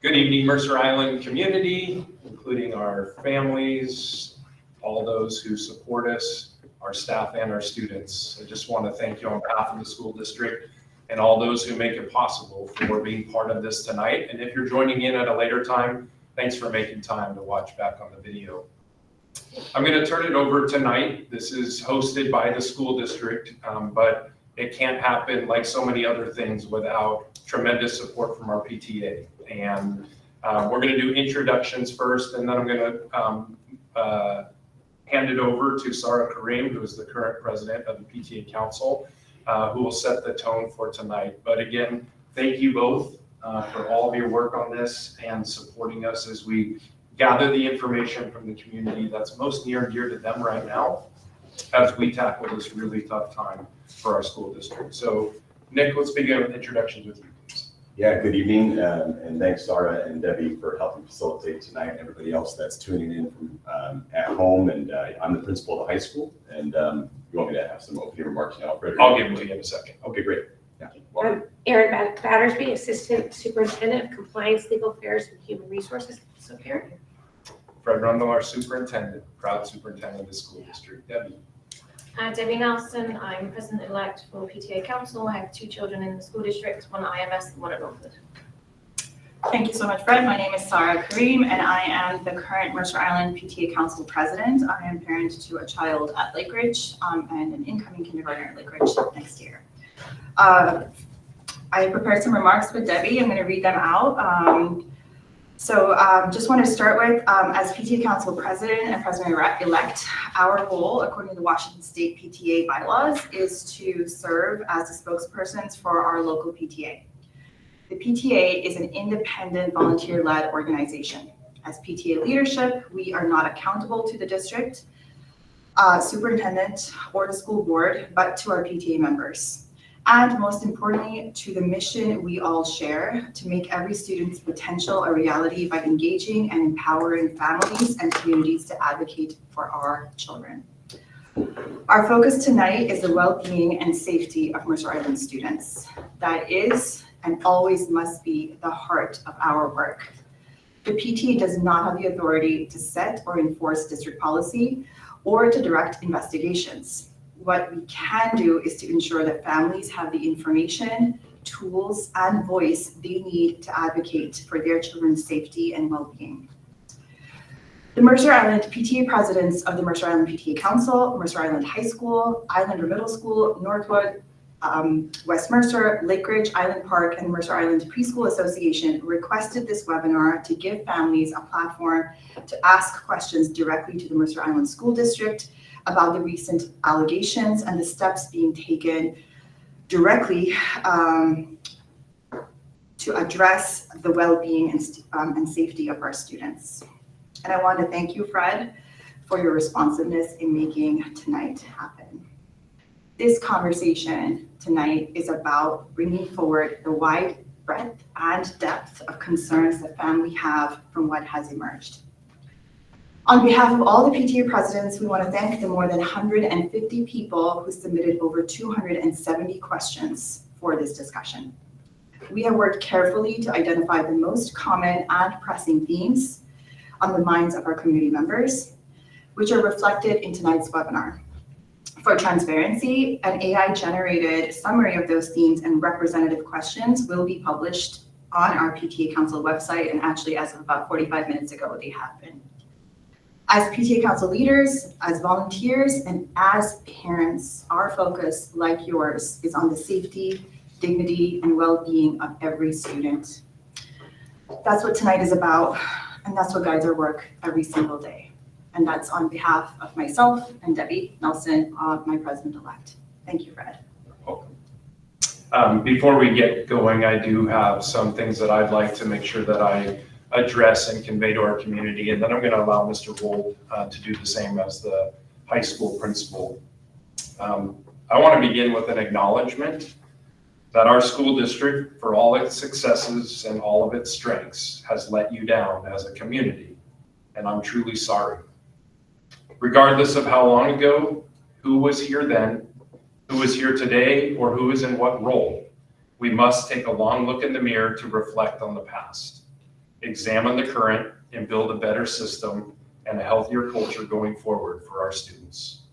Good evening, Mercer Island community, including our families, all those who support us, our staff and our students. I just want to thank you on behalf of the school district and all those who make it possible for being part of this tonight. And if you're joining in at a later time, thanks for making time to watch back on the video. I'm going to turn it over tonight. This is hosted by the school district, but it can't happen like so many other things without tremendous support from our PTA. And we're going to do introductions first, and then I'm going to hand it over to Karim, who is the current president of the PTA Council, who will set the tone for tonight. But again, thank you both for all of your work on this and supporting us as we gather the information from the community that's most near and dear to them right now as we tackle this really tough time for our school district. So Nick, let's begin with introductions with you, please. Yeah, good evening, and thanks Sarah and Debbie for helping facilitate tonight, and everybody else that's tuning in from at home. And I'm the principal of the high school, and you want me to have some opening remarks now, Frederick? I'll give them to you in a second. Okay, great. Yeah. I'm Erin Battersby, Assistant Superintendent of Compliance, Legal Affairs, and Human Resources. So Erin. Fred Rundle, our superintendent, proud superintendent of the school district. Debbie. Debbie Nelson, I'm President-elect for PTA Council. I have 2 children in the school district, one at IMS and one at Northwood. Thank you so much, Fred. My name is Karim, and I am the current Mercer Island PTA Council President. I am parent to a child at Lake Ridge and an incoming kindergartner at Lake Ridge next year. I prepared some remarks with Debbie. I'm going to read them out. Just want to start with, as PTA Council President and President-elect, our role, according to the Washington State PTA bylaws, is to serve as the spokespersons for our local PTA. The PTA is an independent, volunteer-led organization. As PTA leadership, we are not accountable to the district, superintendent, or the school board, but to our PTA members. And most importantly, to the mission we all share to make every student's potential a reality by engaging and empowering families and communities to advocate for our children. Our focus tonight is the well-being and safety of Mercer Island students. That is and always must be the heart of our work. The PTA does not have the authority to set or enforce district policy or to direct investigations. What we can do is to ensure that families have the information, tools, and voice they need to advocate for their children's safety and well-being. The Mercer Island PTA presidents of the Mercer Island PTA Council, Mercer Island High School, Islander Middle School, Northwood, West Mercer, Lake Ridge, Island Park, and Mercer Island Preschool Association requested this webinar to give families a platform to ask questions directly to the Mercer Island School District about the recent allegations and the steps being taken directly to address the well-being and safety of our students. And I want to thank you, Fred, for your responsiveness in making tonight happen. This conversation tonight is about bringing forward the wide breadth and depth of concerns that families have from what has emerged. On behalf of all the PTA presidents, we want to thank the more than 150 people who submitted over 270 questions for this discussion. We have worked carefully to identify the most common and pressing themes on the minds of our community members, which are reflected in tonight's webinar. For transparency, an AI-generated summary of those themes and representative questions will be published on our PTA Council website, and actually as of about 45 minutes ago, they have been. As PTA Council leaders, as volunteers, and as parents, our focus, like yours, is on the safety, dignity, and well-being of every student. That's what tonight is about, and that's what guides our work every single day. And that's on behalf of myself and Debbie Nelson, my president-elect. Thank you, Fred. Welcome. Before we get going, I do have some things that I'd like to make sure that I address and convey to our community, and then I'm going to allow Mr. Wold to do the same as the high school principal. I want to begin with an acknowledgement that our school district, for all its successes and all of its strengths, has let you down as a community, and I'm truly sorry. Regardless of how long ago, who was here then, who is here today, or who is in what role, we must take a long look in the mirror to reflect on the past. examine the current, and build a better system and a healthier culture going forward for our students.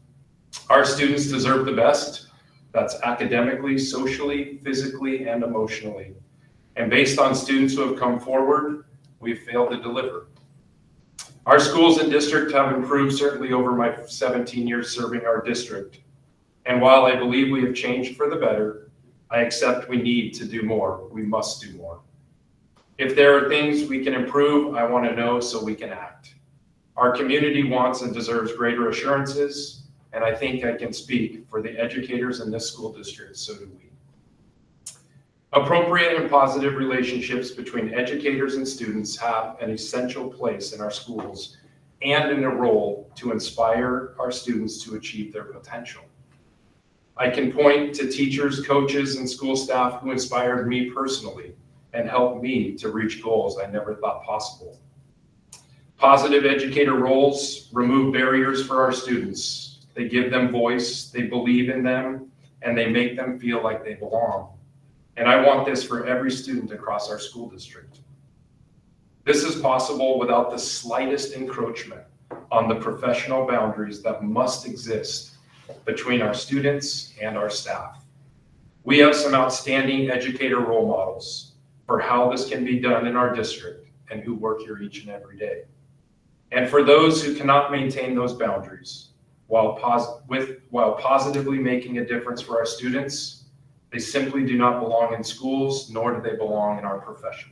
Our students deserve the best. That's academically, socially, physically, and emotionally. And based on students who have come forward, we've failed to deliver. Our schools and district have improved certainly over my 17 years serving our district. And while I believe we have changed for the better, I accept we need to do more. We must do more. If there are things we can improve, I want to know so we can act. Our community wants and deserves greater assurances, and I think I can speak for the educators in this school district, so do we. Appropriate and positive relationships between educators and students have an essential place in our schools and in a role to inspire our students to achieve their potential. I can point to teachers, coaches, and school staff who inspired me personally and helped me to reach goals I never thought possible. Positive educator roles remove barriers for our students. They give them voice, they believe in them, and they make them feel like they belong. And I want this for every student across our school district. This is possible without the slightest encroachment on the professional boundaries that must exist between our students and our staff. We have some outstanding educator role models for how this can be done in our district and who work here each and every day. And for those who cannot maintain those boundaries while positively making a difference for our students, they simply do not belong in schools, nor do they belong in our profession.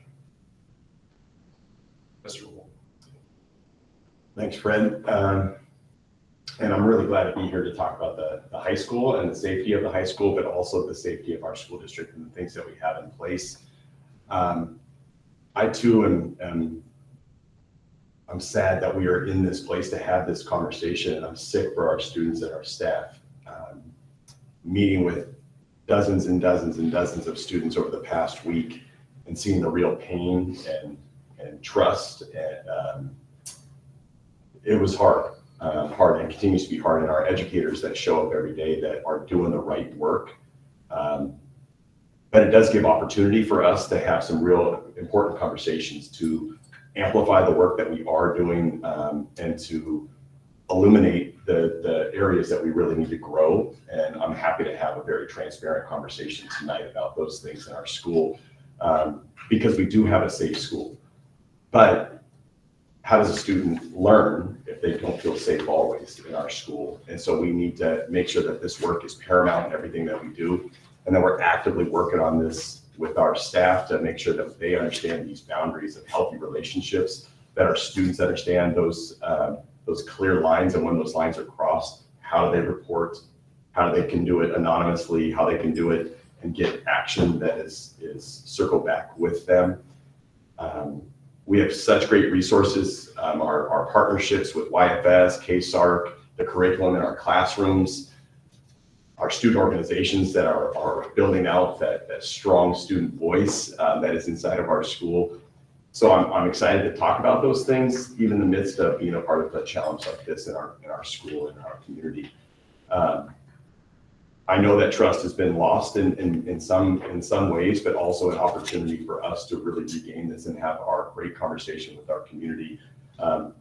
Mr. Wold. Thanks, Fred. And I'm really glad to be here to talk about the high school and the safety of the high school, but also the safety of our school district and the things that we have in place. I too I'm sad that we are in this place to have this conversation, and I'm sick for our students and our staff. Meeting with dozens and dozens and dozens of students over the past week and seeing the real pain and trust, and it was hard and continues to be hard. And our educators that show up every day that are doing the right work. But it does give opportunity for us to have some real important conversations to amplify the work that we are doing, and to illuminate the areas that we really need to grow. And I'm happy to have a very transparent conversation tonight about those things in our school, because we do have a safe school. But how does a student learn if they don't feel safe always in our school? And so we need to make sure that this work is paramount in everything that we do. And then we're actively working on this with our staff to make sure that they understand these boundaries of healthy relationships, that our students understand those clear lines, and when those lines are crossed, how do they report, how they can do it anonymously, how they can do it and get action that is circled back with them. We have such great resources, our partnerships with YFS, KSARC, the curriculum in our classrooms, our student organizations that are building out that strong student voice that is inside of our school. So I'm excited to talk about those things, even in the midst of being a part of a challenge like this in our school and our community. I know that trust has been lost in some ways, but also an opportunity for us to really regain this and have our great conversation with our community.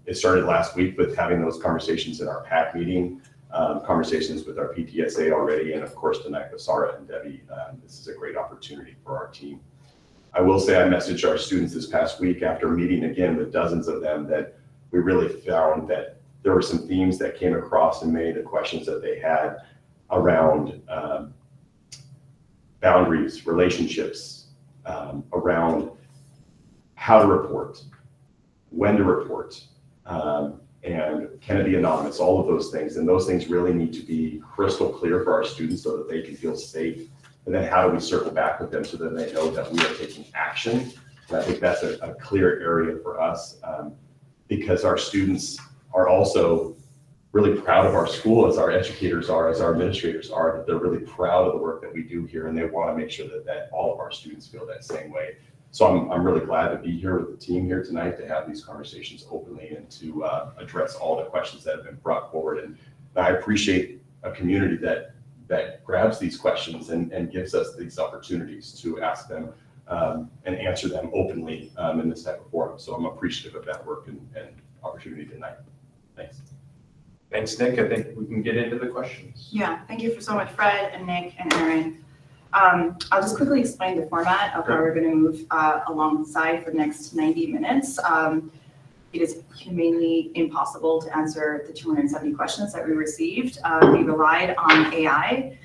It started last week with having those conversations in our PAC meeting, conversations with our PTSA already, and of course tonight with Sarah and Debbie. This is a great opportunity for our team. I will say I messaged our students this past week after meeting again with dozens of them that we really found that there were some themes that came across in many of the questions that they had around boundaries, relationships, around how to report, when to report, and can it be anonymous, all of those things. And those things really need to be crystal clear for our students so that they can feel safe. And then how do we circle back with them so that they know that we are taking action? And I think that's a clear area for us, because our students are also really proud of our school, as our educators are, as our administrators are, that they're really proud of the work that we do here, and they want to make sure that all of our students feel that same way. So I'm really glad to be here with the team here tonight to have these conversations openly and to address all the questions that have been brought forward. And I appreciate a community that grabs these questions and gives us these opportunities to ask them and answer them openly in this type of forum. So I'm appreciative of that work and opportunity tonight. Thanks. Thanks, Nick. I think we can get into the questions. Yeah, thank you so much, Fred and Nick and Erin. I'll just quickly explain the format of how we're going to move alongside for the next 90 minutes. It is humanly impossible to answer the 270 questions that we received. We relied on AI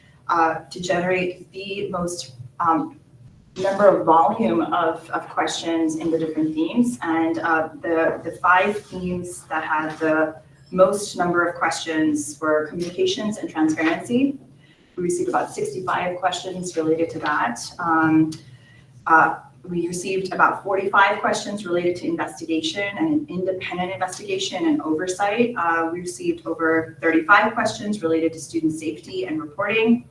to generate the most volume of questions in the different themes. And the 5 themes that had the most number of questions were communications and transparency. We received about 65 questions related to that. We received about 45 questions related to investigation and independent investigation and oversight. We received over 35 questions related to student safety and reporting,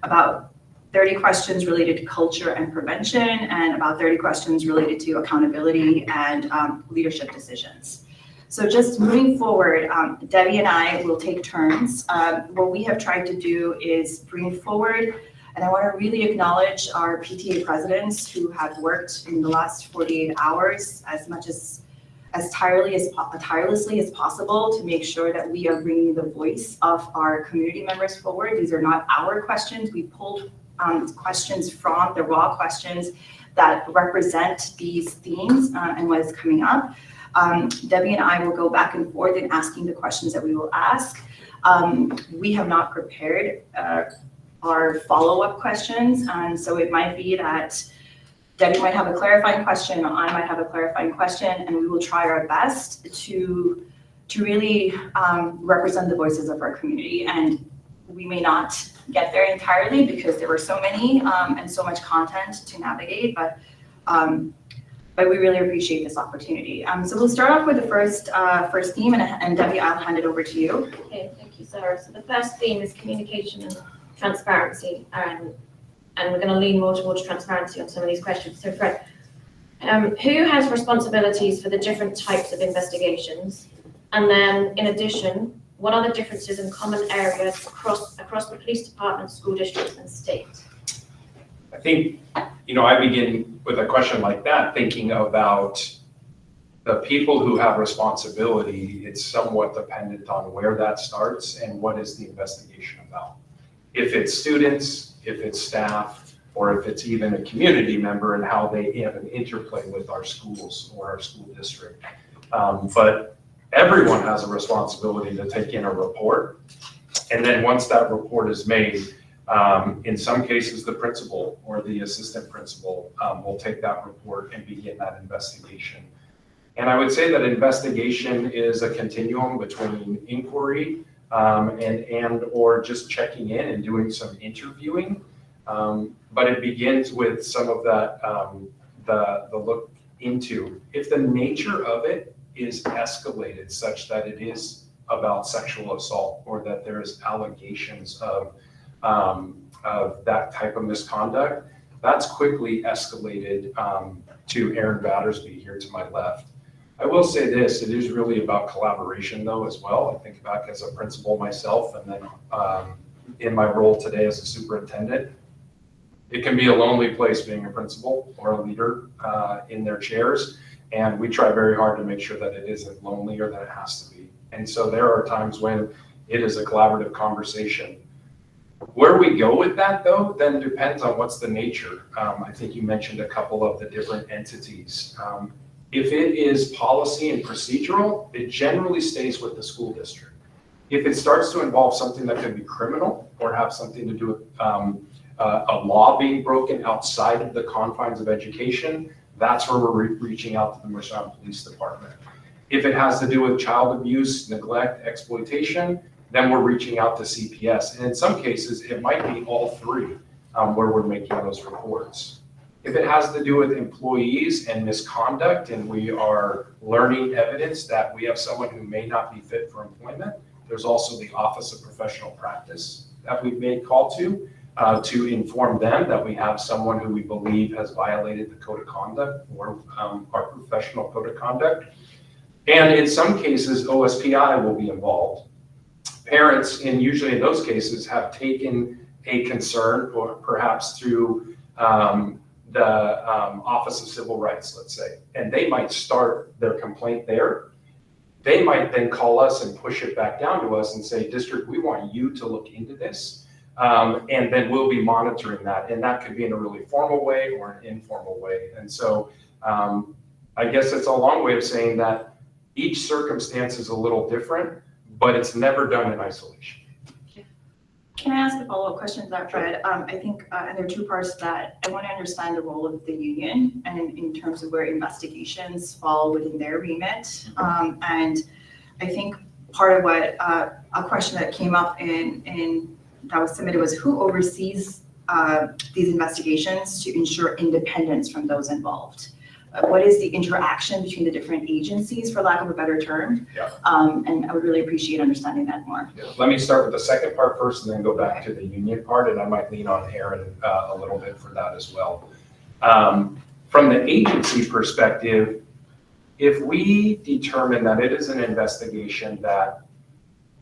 about 30 questions related to culture and prevention, and about 30 questions related to accountability and leadership decisions. So just moving forward, Debbie and I will take turns. What we have tried to do is bring forward, and I want to really acknowledge our PTA presidents who have worked in the last 48 hours as tirelessly as possible to make sure that we are bringing the voice of our community members forward. These are not our questions. We pulled questions from the raw questions that represent these themes and what is coming up. Debbie and I will go back and forth in asking the questions that we will ask. We have not prepared our follow-up questions, and so it might be that Debbie might have a clarifying question, or I might have a clarifying question, and we will try our best to really represent the voices of our community. And we may not get there entirely because there were so many and so much content to navigate, but we really appreciate this opportunity. So we'll start off with the first theme, and Debbie, I'll hand it over to you. Okay, thank you, Sarah. So the first theme is communication and transparency, and we're going to lean more towards transparency on some of these questions. So Fred, who has responsibilities for the different types of investigations? And then in addition, what are the differences in common areas across the police department, school districts, and state? I think, I begin with a question like that, thinking about the people who have responsibility. It's somewhat dependent on where that starts and what is the investigation about. If it's students, if it's staff, or if it's even a community member and how they have an interplay with our schools or our school district. But everyone has a responsibility to take in a report. And then once that report is made, in some cases, the principal or the assistant principal will take that report and begin that investigation. And I would say that investigation is a continuum between inquiry and or just checking in and doing some interviewing. But it begins with some of that, the look into. If the nature of it is escalated such that it is about sexual assault or that there's allegations of that type of misconduct, that's quickly escalated to Erin Battersby here to my left. I will say this, it is really about collaboration though as well. I think back as a principal myself, and then in my role today as a superintendent, it can be a lonely place being a principal or a leader in their chairs. And we try very hard to make sure that it isn't lonely or that it has to be. And so there are times when it is a collaborative conversation. Where we go with that though, then depends on what's the nature. I think you mentioned a couple of the different entities. If it is policy and procedural, it generally stays with the school district. If it starts to involve something that could be criminal or have something to do with a law being broken outside of the confines of education, that's where we're reaching out to the Mercer Police Department. If it has to do with child abuse, neglect, exploitation, then we're reaching out to CPS. And in some cases, it might be all three where we're making those reports. If it has to do with employees and misconduct, and we are learning evidence that we have someone who may not be fit for employment, there's also the Office of Professional Practice that we've made call to inform them that we have someone who we believe has violated the code of conduct or our professional code of conduct. And in some cases, OSPI will be involved. Parents, and usually in those cases, have taken a concern, or perhaps through the Office of Civil Rights, let's say, and they might start their complaint there. They might then call us and push it back down to us and say, district, we want you to look into this. And then we'll be monitoring that. And that could be in a really formal way or an informal way. And so I guess it's a long way of saying that each circumstance is a little different, but it's never done in isolation. Can I ask a follow-up question to that, Fred? I think, and there are two parts to that. I want to understand the role of the union and in terms of where investigations fall within their remit. And I think part of what, a question that came up in that was submitted was who oversees these investigations to ensure independence from those involved? What is the interaction between the different agencies, for lack of a better term? Yeah. And I would really appreciate understanding that more. Yeah. Let me start with the second part first and then go back to the union part, and I might lean on Erin a little bit for that as well. From the agency perspective, if we determine that it is an investigation that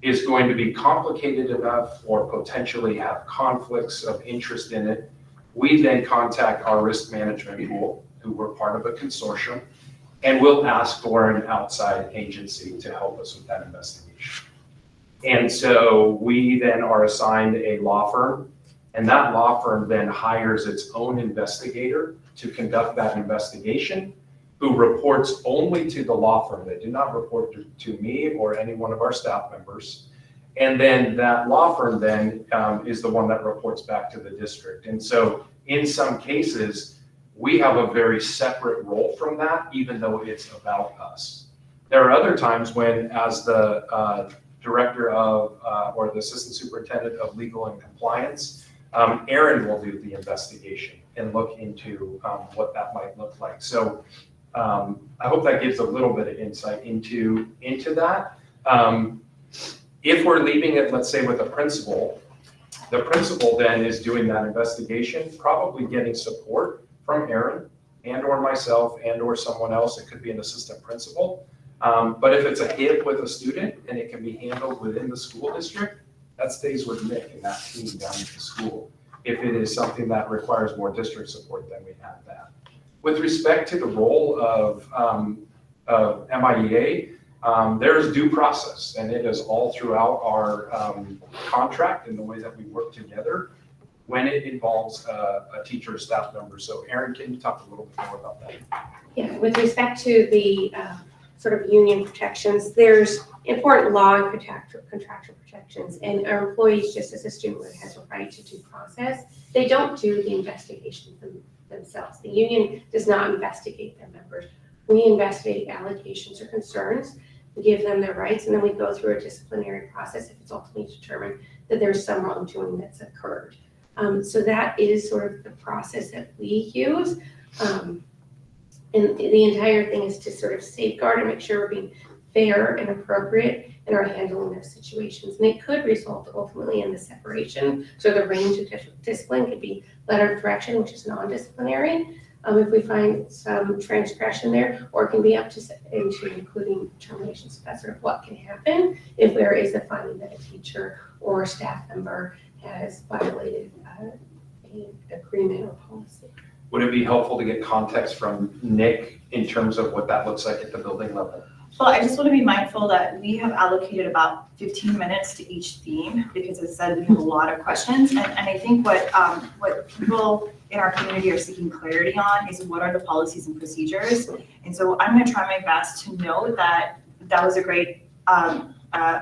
is going to be complicated enough or potentially have conflicts of interest in it, we then contact our risk management pool, who were part of a consortium, and we'll ask for an outside agency to help us with that investigation. And so we then are assigned a law firm, and that law firm then hires its own investigator to conduct that investigation, who reports only to the law firm. They do not report to me or any one of our staff members. And then that law firm then is the one that reports back to the district. And so in some cases, we have a very separate role from that, even though it's about us. There are other times when, as the director of, or the assistant superintendent of legal and compliance, Erin will do the investigation and look into what that might look like. So I hope that gives a little bit of insight into that. If we're leaving it, let's say, with a principal, the principal then is doing that investigation, probably getting support from Erin and or myself and or someone else. It could be an assistant principal. But if it's a hit with a student and it can be handled within the school district, that stays with Nick and that team down at the school. If it is something that requires more district support, then we have that. With respect to the role of MIEA, there's due process, and it is all throughout our contract and the way that we work together when it involves a teacher or staff member. So Erin, can you talk a little bit more about that? Yeah, with respect to the sort of union protections, there's important law and contractual protections, and our employees, just as a student has a right to due process, they don't do the investigation themselves. The union does not investigate their members. We investigate allegations or concerns, we give them their rights, and then we go through a disciplinary process if it's ultimately determined that there's some wrongdoing that's occurred. So that is sort of the process that we use. And the entire thing is to sort of safeguard and make sure we're being fair and appropriate in our handling those situations. And it could result ultimately in the separation. So the range of discipline could be letter of direction, which is non-disciplinary, if we find some transgression there, or it can be up to into including termination. So that's sort of what can happen if there is a finding that a teacher or a staff member has violated an agreement or policy. Would it be helpful to get context from Nick in terms of what that looks like at the building level? Well, I just want to be mindful that we have allocated about 15 minutes to each theme because, as I said, we have a lot of questions. And I think what people in our community are seeking clarity on is what are the policies and procedures. And so I'm going to try my best to know that that was a great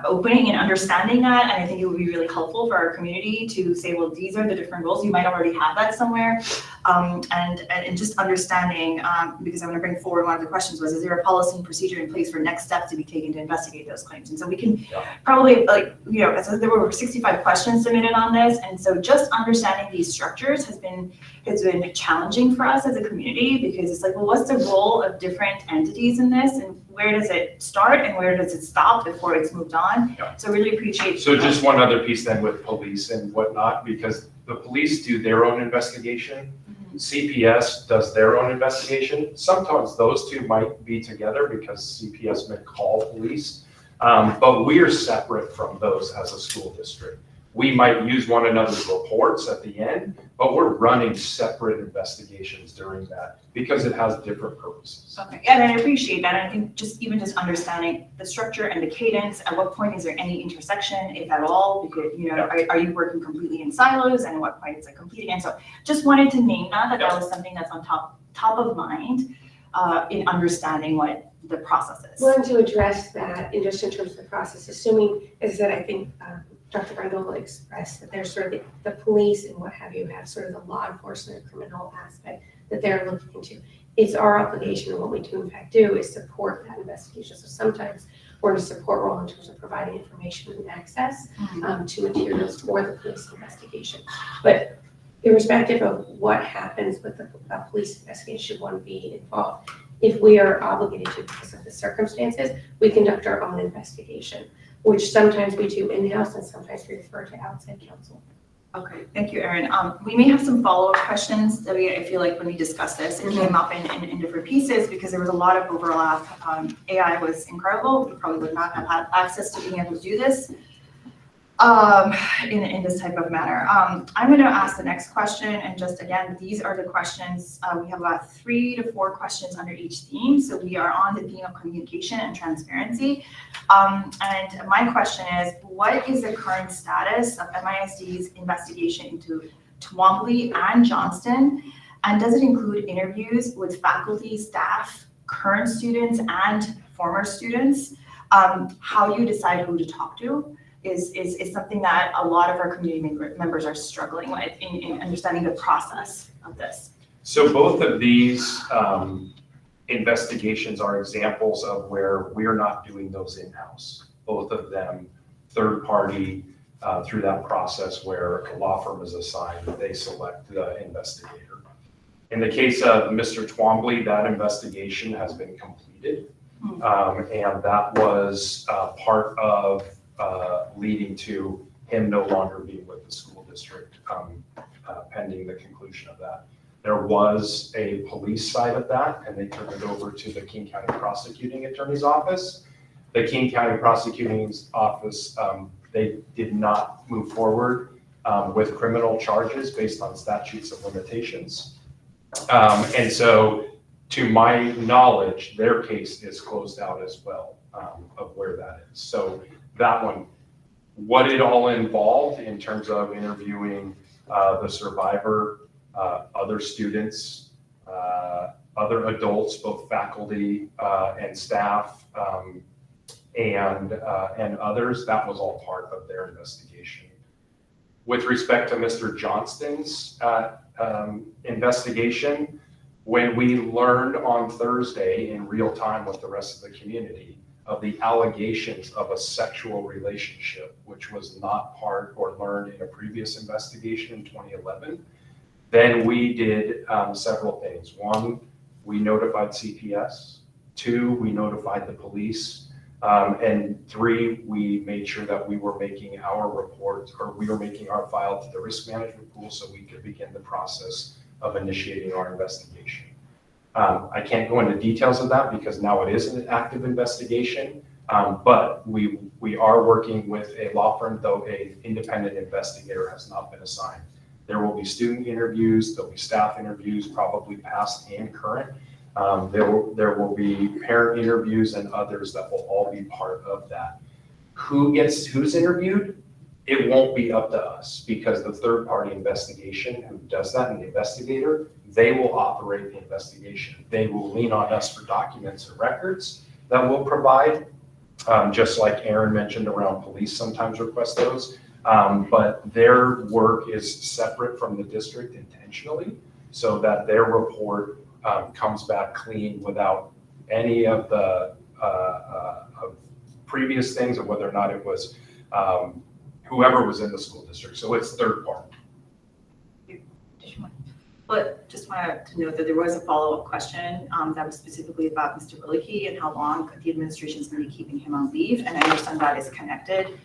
opening and understanding that. And I think it would be really helpful for our community to say, well, these are the different roles. You might already have that somewhere. And just understanding, because I'm going to bring forward one of the questions was, is there a policy and procedure in place for next steps to be taken to investigate those claims? And so we can probably, there were over 65 questions submitted on this. And so just understanding these structures has been challenging for us as a community, because it's like, well, what's the role of different entities in this? And where does it start and where does it stop before it's moved on? Yeah. So really appreciate. So just one other piece then with police and whatnot, because the police do their own investigation. Mm-hmm. CPS does their own investigation. Sometimes those two might be together because CPS may call police, but we are separate from those as a school district. We might use one another's reports at the end, but we're running separate investigations during that because it has different purposes. Okay, and I appreciate that. I think even just understanding the structure and the cadence, at what point is there any intersection, if at all? Because, are you working completely in silos, and at what point is it completing? And so just wanted to name that was something that's on top of mind in understanding what the process is. Well, and to address that, in just in terms of the process, assuming, as I said, I think Dr. Rundle expressed that there's sort of the police and what have you have sort of the law enforcement criminal aspect that they're looking into. It's our obligation, and what we do in fact do is support that investigation. So sometimes we're in a support role in terms of providing information and access to materials for the police investigation. But irrespective of what happens with the police investigation, one be involved. If we are obligated to because of the circumstances, we conduct our own investigation, which sometimes we do in-house and sometimes we refer to outside counsel. Okay, thank you, Erin. We may have some follow-up questions that I feel like when we discussed this, it came up in different pieces because there was a lot of overlap. AI was incredible. We probably would not have had access to being able to do this in this type of manner. I'm going to ask the next question, and just again, these are the questions. We have about 3 to 4 questions under each theme. So we are on the theme of communication and transparency. And my question is, what is the current status of MISD's investigation into Twombly and Johnston? And does it include interviews with faculty, staff, current students, and former students? How you decide who to talk to is something that a lot of our community members are struggling with in understanding the process of this. So both of these investigations are examples of where we're not doing those in-house. Both of them third party through that process where a law firm is assigned, they select the investigator. In the case of Mr. Twombly, that investigation has been completed. And that was part of leading to him no longer being with the school district pending the conclusion of that. There was a police side of that, and they turned it over to the King County Prosecuting Attorney's Office. The King County Prosecuting Office, they did not move forward with criminal charges based on statutes of limitations. And so, to my knowledge, their case is closed out as well of where that is. So that one, what it all involved in terms of interviewing the survivor, other students, other adults, both faculty and staff, and others, that was all part of their investigation. With respect to Mr. Johnston's investigation, when we learned on Thursday in real time with the rest of the community of the allegations of a sexual relationship, which was not part or learned in a previous investigation in 2011, then we did several things. 1, we notified CPS. 2, we notified the police. And 3, we made sure that we were making our report, or we were making our file to the risk management pool so we could begin the process of initiating our investigation. I can't go into details of that because now it is an active investigation, but we are working with a law firm, though an independent investigator has not been assigned. There will be student interviews, there'll be staff interviews, probably past and current. There will be parent interviews and others that will all be part of that. Who's interviewed? It won't be up to us because the third party investigation who does that and the investigator, they will operate the investigation. They will lean on us for documents or records that we'll provide, just like Erin mentioned around police sometimes request those. But their work is separate from the district intentionally so that their report comes back clean without any of the of previous things or whether or not it was whoever was in the school district. So it's third party. But just wanted to note that there was a follow-up question that was specifically about Mr. Willicke and how long the administration is going to be keeping him on leave. And I understand that is connected.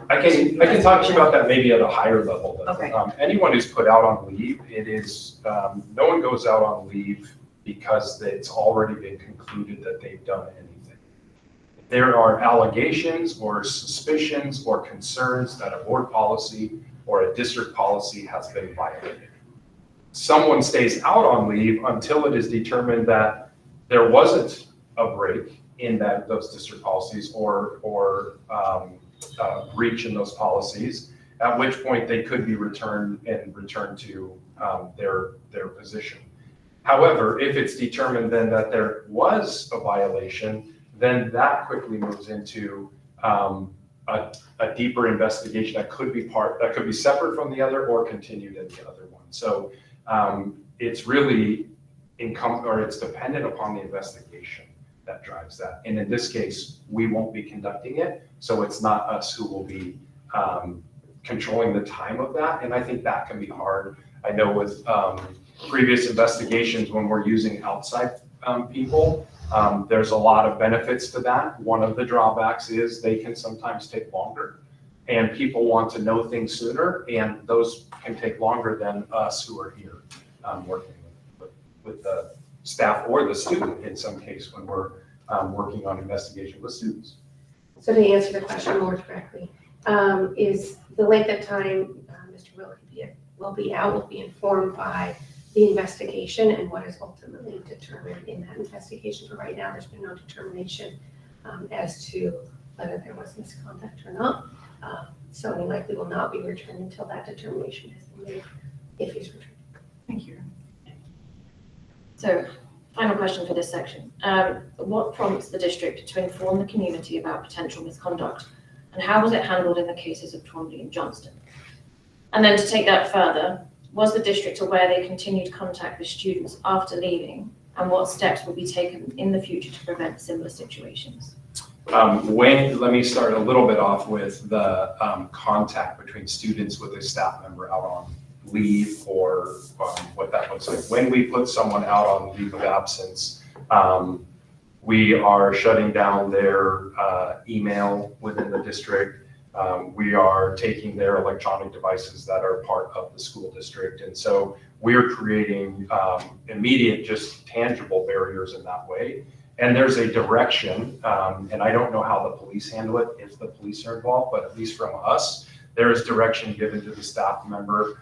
I can talk to you about that maybe at a higher level. But, okay. Anyone who's put out on leave, it is no one goes out on leave because it's already been concluded that they've done anything. there are allegations or suspicions or concerns that a board policy or a district policy has been violated. Someone stays out on leave until it is determined that there wasn't a break in those district policies or breach in those policies, at which point they could be returned to their position. However, if it's determined then that there was a violation, then that quickly moves into a deeper investigation that could be separate from the other or continued in the other one. So it's really it's dependent upon the investigation that drives that. And in this case, we won't be conducting it, so it's not us who will be controlling the time of that. And I think that can be hard. I know with previous investigations, when we're using outside people, there's a lot of benefits to that. One of the drawbacks is they can sometimes take longer, and people want to know things sooner, and those can take longer than us who are here working with the staff or the student in some case when we're working on investigation with students. So to answer the question more directly, is the length of time Mr. will be informed by the investigation and what is ultimately determined in that investigation. But right now, there's been no determination as to whether there was misconduct or not. So he likely will not be returned until that determination has been made, if he's returned. Thank you. So, final question for this section. What prompts the district to inform the community about potential misconduct, and how was it handled in the cases of Twombly and Johnston? And then to take that further, was the district aware they continued contact with students after leaving, and what steps will be taken in the future to prevent similar situations? Let me start a little bit off with the contact between students with a staff member out on leave, or what that looks like. When we put someone out on leave of absence, we are shutting down their email within the district. We are taking their electronic devices that are part of the school district. And so we're creating immediate, just tangible barriers in that way. And there's a direction, and I don't know how the police handle it if the police are involved, but at least from us, there is direction given to the staff member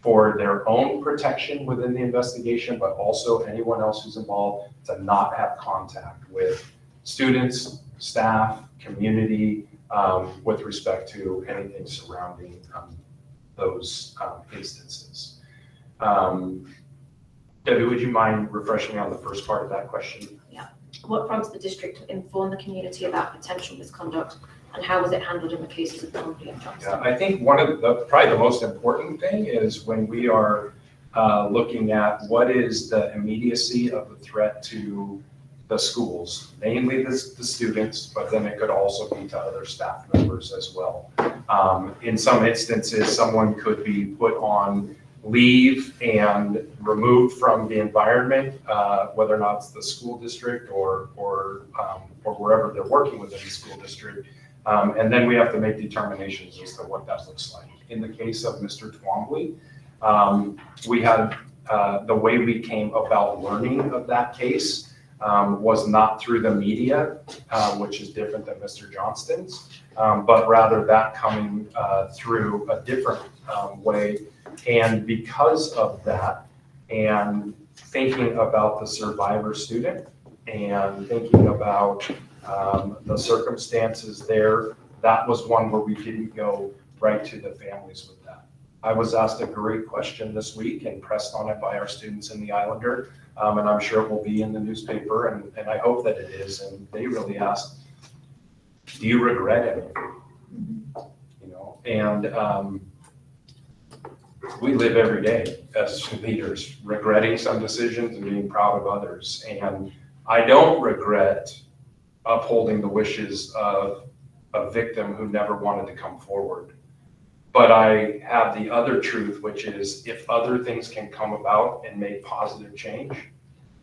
for their own protection within the investigation, but also anyone else who's involved to not have contact with students, staff, community, with respect to anything surrounding those instances. Debbie, would you mind refreshing me on the first part of that question? Yeah. What prompts the district to inform the community about potential misconduct, and how was it handled in the cases of Twombly and Johnston? Yeah, I think probably the most important thing is when we are looking at what is the immediacy of the threat to the schools, mainly the students, but then it could also be to other staff members as well. In some instances, someone could be put on leave and removed from the environment, whether or not it's the school district or wherever they're working within the school district. And then we have to make determinations as to what that looks like. In the case of Mr. Twombly, we had the way we came about learning of that case was not through the media, which is different than Mr. Johnston's, but rather that coming through a different way. And because of that, and thinking about the survivor student and thinking about the circumstances there, that was one where we didn't go right to the families with that. I was asked a great question this week and pressed on it by our students in the Islander, and I'm sure it will be in the newspaper, and I hope that it is. And they really asked, do you regret anything? You know, and we live every day as leaders, regretting some decisions and being proud of others. And I don't regret upholding the wishes of a victim who never wanted to come forward. But I have the other truth, which is if other things can come about and make positive change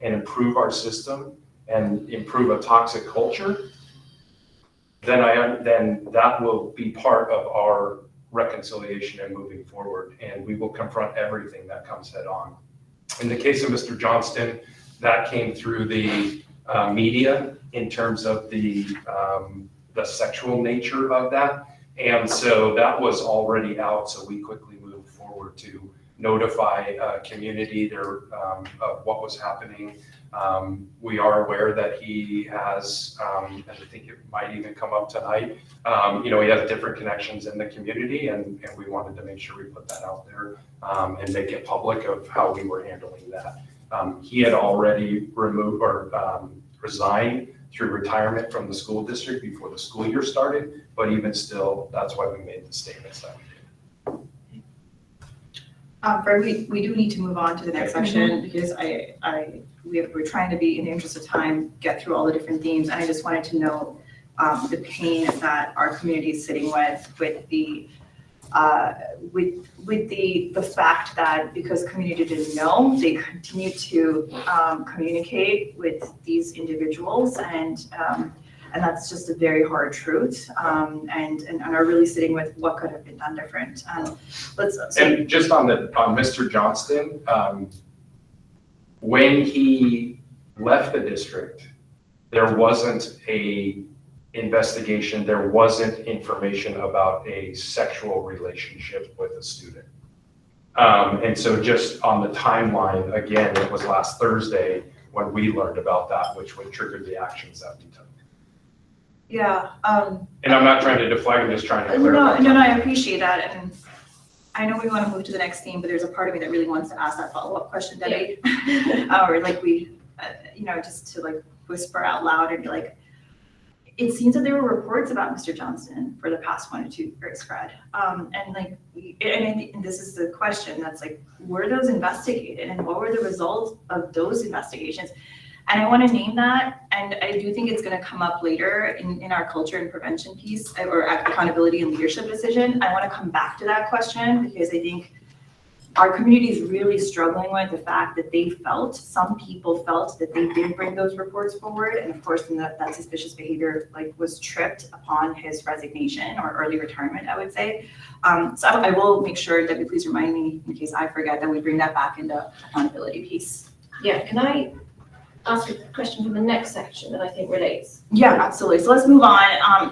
and improve our system and improve a toxic culture, then that will be part of our reconciliation and moving forward, and we will confront everything that comes head on. In the case of Mr. Johnston, that came through the media in terms of the sexual nature of that. And so that was already out, so we quickly moved forward to notify community there of what was happening. We are aware that he has, and I think it might even come up tonight, he has different connections in the community, and we wanted to make sure we put that out there and make it public of how we were handling that. He had already removed or resigned through retirement from the school district before the school year started, but even still, that's why we made the statements that we did. Fred, we do need to move on to the next section because we're trying to be, in the interest of time, get through all the different themes. And I just wanted to know the pain that our community is sitting with the fact that because community didn't know, they continue to communicate with these individuals, and that's just a very hard truth, and are really sitting with what could have been done different. And just on Mr. Johnston, when he left the district, there wasn't a investigation, there wasn't information about a sexual relationship with a student. And so just on the timeline, again, it was last Thursday when we learned about that, which would trigger the actions that we took. Yeah. And I'm not trying to deflect, I'm just trying to clarify. No, I appreciate that. And I know we want to move to the next theme, but there's a part of me that really wants to ask that follow-up question, Debbie. Or like just to like whisper out loud and be like, it seems that there were reports about Mr. Johnston for the past 1 or 2 years, Fred. And I think this is the question that's like, were those investigated and what were the results of those investigations? And I want to name that, and I do think it's going to come up later in our culture and prevention piece, or accountability and leadership decision. I want to come back to that question because I think our community is really struggling with the fact that some people felt that they did bring those reports forward, and of course, that suspicious behavior was tripped upon his resignation or early retirement, I would say. So I will make sure that you please remind me in case I forget that we bring that back into accountability piece. Yeah, can I ask a question from the next section that I think relates? Yeah, absolutely. So let's move on.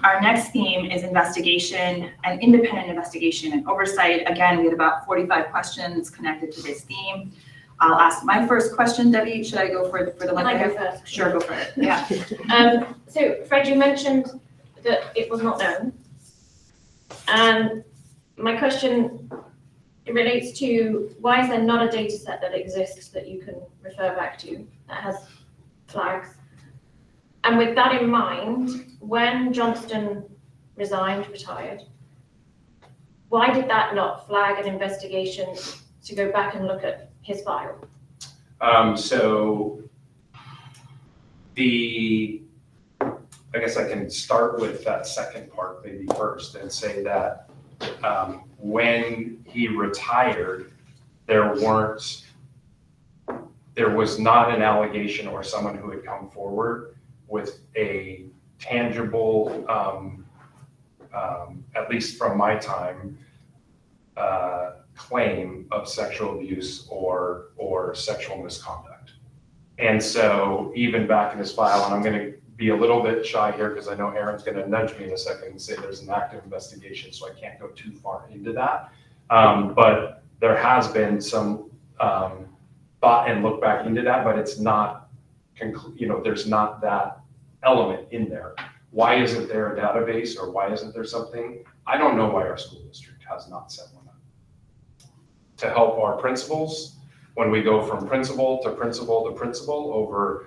Our next theme is investigation and independent investigation and oversight. Again, we had about 45 questions connected to this theme. I'll ask my first question. Debbie, should I go for the one? Can I go first? Sure, go for it. Yeah. So Fred, you mentioned that it was not known. And my question, it relates to why is there not a data set that exists that you can refer back to that has flags? And with that in mind, when Johnston retired, why did that not flag an investigation to go back and look at his file? So I guess I can start with that second part maybe first and say that when he retired, there was not an allegation or someone who had come forward with a tangible, at least from my time, claim of sexual abuse or sexual misconduct. And so even back in his file, and I'm going to be a little bit shy here because I know Erin's going to nudge me in a second and say there's an active investigation, so I can't go too far into that. But there has been some thought and look back into that, but it's not, there's not that element in there. Why isn't there a database or why isn't there something? I don't know why our school district has not set one up. To help our principals, when we go from principal to principal to principal over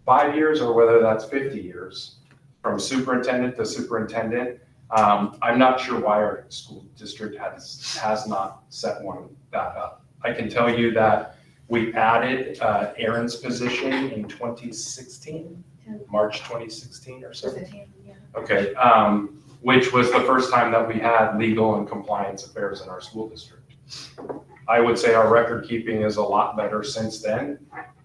5 years or whether that's 50 years, from superintendent to superintendent, I'm not sure why our school district has not set one back up. I can tell you that we added Erin's position in 2016, March 2016 or so. Okay, which was the first time that we had legal and compliance affairs in our school district. I would say our record keeping is a lot better since then.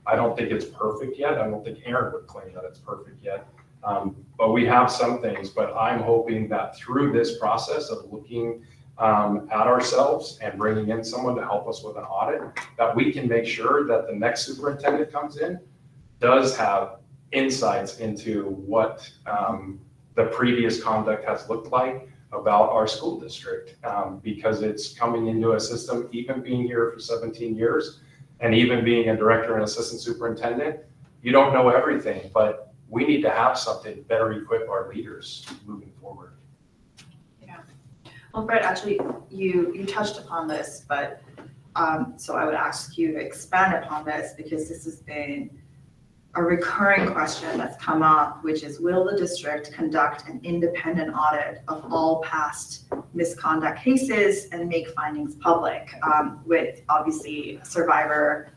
I don't think it's perfect yet. I don't think Erin would claim that it's perfect yet. But we have some things, but I'm hoping that through this process of looking at ourselves and bringing in someone to help us with an audit, that we can make sure that the next superintendent comes in does have insights into what the previous conduct has looked like about our school district, because it's coming into a system, even being here for 17 years, and even being a director and assistant superintendent, you don't know everything, but we need to have something to better equip our leaders moving forward. Well, Brett, actually, you touched upon this, but so I would ask you to expand upon this because this has been a recurring question that's come up, which is, will the district conduct an independent audit of all past misconduct cases and make findings public, with obviously survivor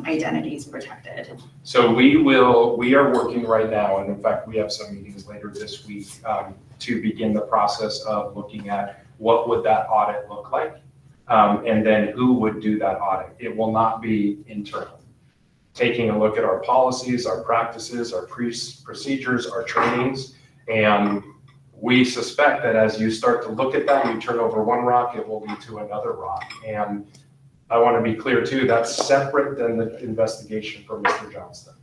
identities protected? So we are working right now, and in fact, we have some meetings later this week to begin the process of looking at what would that audit look like, and then who would do that audit. It will not be internal. Taking a look at our policies, our practices, our procedures, our trainings, and we suspect that as you start to look at that, you turn over one rock, it will lead to another rock. And I want to be clear too, that's separate than the investigation for Mr. Johnston.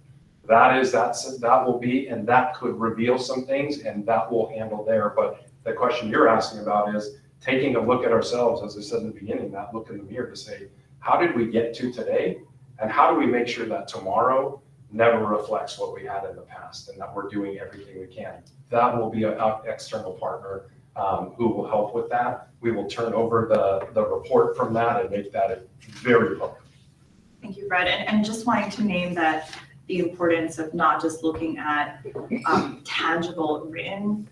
That will be, and that could reveal some things, and that will handle there. But the question you're asking about is taking a look at ourselves, as I said in the beginning, that look in the mirror to say, how did we get to today? And how do we make sure that tomorrow never reflects what we had in the past, and that we're doing everything we can? That will be an external partner who will help with that. We will turn over the report from that and make that very public. Thank you, Fred. And just wanting to name that the importance of not just looking at tangible written,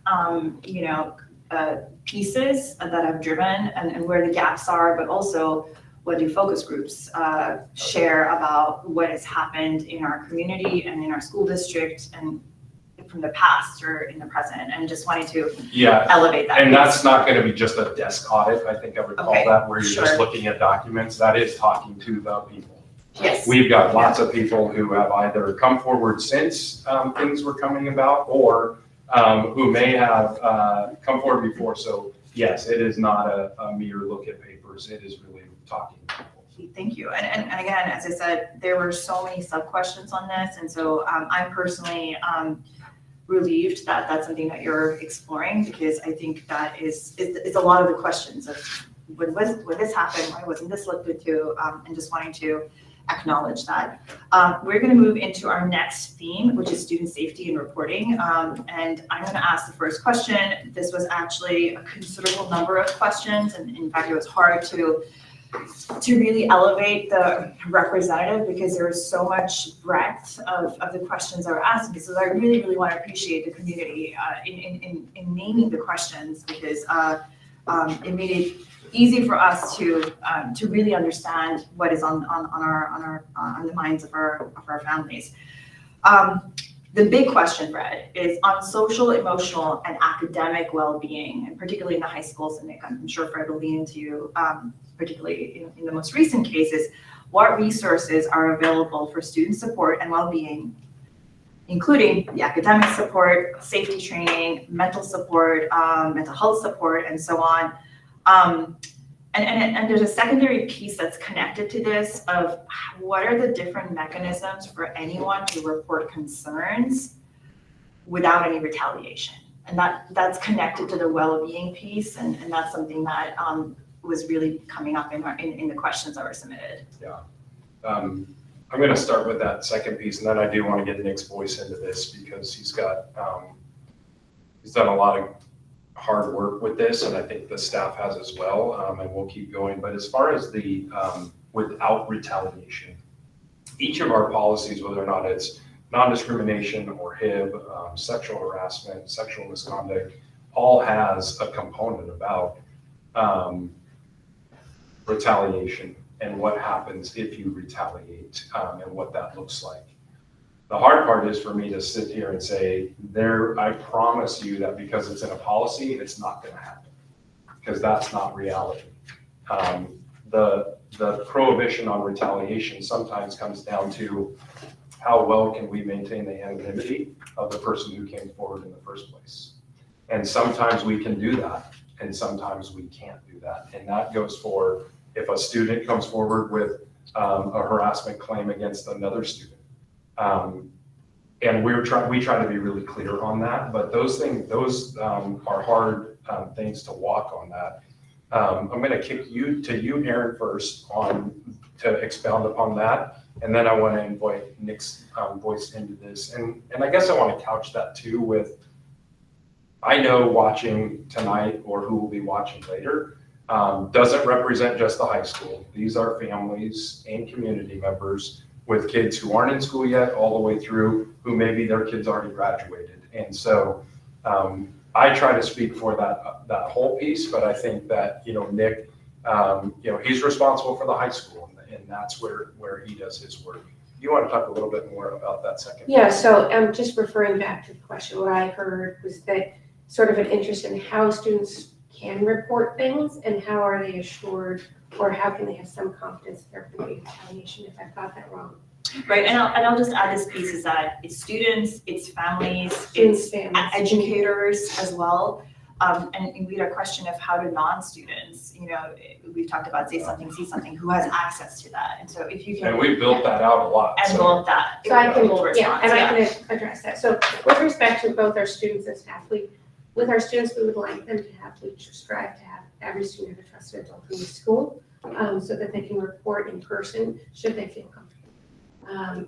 pieces that have driven and where the gaps are, but also what do focus groups share about what has happened in our community and in our school district and from the past or in the present, and just wanting to elevate that. And that's not going to be just a desk audit. I think I would call that where you're just looking at documents. That is talking to the people. Yes. We've got lots of people who have either come forward since things were coming about, or who may have come forward before. So yes, it is not a mere look at papers. It is really talking to people. Thank you. And again, as I said, there were so many sub-questions on this. And so I'm personally relieved that that's something that you're exploring, because I think that is a lot of the questions of when this happened, why wasn't this looked into, and just wanting to acknowledge that. We're going to move into our next theme, which is student safety and reporting. And I'm going to ask the first question. This was actually a considerable number of questions, and in fact, it was hard to really elevate the representative because there was so much breadth of the questions that were asked. So I really, really want to appreciate the community in naming the questions, because it made it easy for us to really understand what is on the minds of our families. The big question, Fred, is on social, emotional, and academic well-being, and particularly in the high schools, and I'm sure Fred will lean into, particularly in the most recent cases, what resources are available for student support and well-being, including the academic support, safety training, mental support, mental health support, and so on. And there's a secondary piece that's connected to this of what are the different mechanisms for anyone to report concerns without any retaliation. And that's connected to the well-being piece, and that's something that was really coming up in the questions that were submitted. Yeah. I'm going to start with that second piece, and then I do want to get Nick's voice into this, because he's done a lot of hard work with this, and I think the staff has as well, and we'll keep going. But as far as the without retaliation, each of our policies, whether or not it's non-discrimination or HIB, sexual harassment, sexual misconduct, all has a component about retaliation and what happens if you retaliate, and what that looks like. The hard part is for me to sit here and say, I promise you that because it's in a policy, it's not going to happen, because that's not reality. The prohibition on retaliation sometimes comes down to how well can we maintain the anonymity of the person who came forward in the first place. And sometimes we can do that, and sometimes we can't do that. And that goes for if a student comes forward with a harassment claim against another student. And we try to be really clear on that, but those are hard things to walk on that. I'm going to kick you, Erin, first to expound upon that. And then I want to invite Nick's voice into this. And I guess I want to couch that too with, I know watching tonight or who will be watching later doesn't represent just the high school. These are families and community members with kids who aren't in school yet, all the way through who maybe their kids already graduated. And so I try to speak for that whole piece, but I think that, Nick, he's responsible for the high school, and that's where he does his work. You want to talk a little bit more about that second? Yeah, so just referring back to the question, what I heard was that sort of an interest in how students can report things and how are they assured, or how can they have some confidence there can be retaliation if I got that wrong. Right, and I'll just add this piece is that it's students, it's families, Students, it's families. educators as well. And we had a question of how do non-students, we've talked about say something, see something, who has access to that? And so if you can. And we built that out a lot. And build that. So I can, full response, I can address that. So with respect to both our students and staff, with our students, we would like them to have, we strive to have every student have a trusted adult in the school so that they can report in person should they feel comfortable.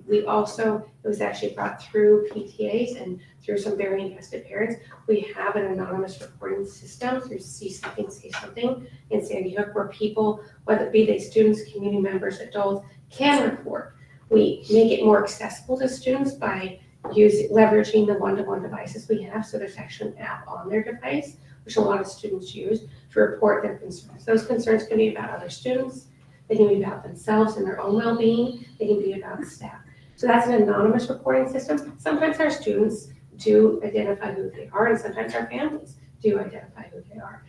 We also, it was actually brought through PTAs and through some very invested parents. We have an anonymous reporting system through See Something, Say Something in Sandy Hook where people, whether it be they students, community members, adults, can report. We make it more accessible to students by leveraging the one-to-one devices we have. So there's actually an app on their device, which a lot of students use to report their concerns. Those concerns can be about other students. They can be about themselves and their own well-being. They can be about staff. So that's an anonymous reporting system. Sometimes our students do identify who they are, and sometimes our families do identify who they are,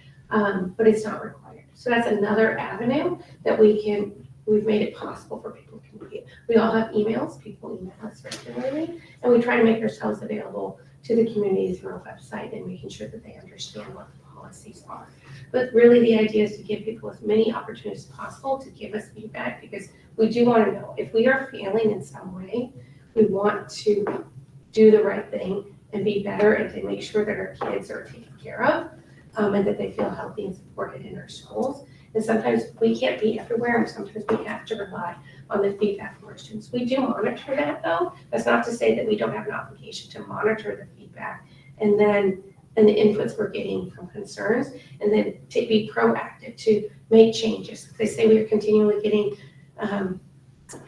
but it's not required. So that's another avenue that we've made it possible for people to communicate. We all have emails. People email us regularly, and we try to make ourselves available to the community through our website and making sure that they understand what the policies are. But really the idea is to give people as many opportunities as possible to give us feedback, because we do want to know if we are failing in some way, we want to do the right thing and be better and to make sure that our kids are taken care of and that they feel healthy and supported in our schools. And sometimes we can't be everywhere, and sometimes we have to rely on the feedback from our students. We do monitor that though. That's not to say that we don't have an obligation to monitor the feedback and the inputs we're getting from concerns, and then to be proactive to make changes. If they say we are continually getting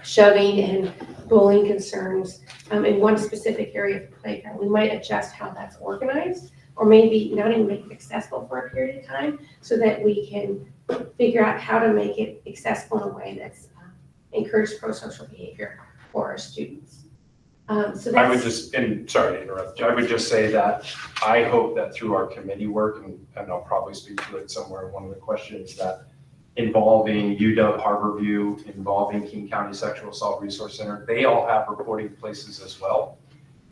shoving and bullying concerns in one specific area of the playground, we might adjust how that's organized, or maybe not even make it accessible for a period of time so that we can figure out how to make it accessible in a way that's encourages pro-social behavior for our students. So I would that's, sorry to interrupt you, I would just say that I hope that through our committee work, and I'll probably speak to it somewhere in one of the questions, that involving UW Harborview, involving King County Sexual Assault Resource Center, they all have reporting places as well.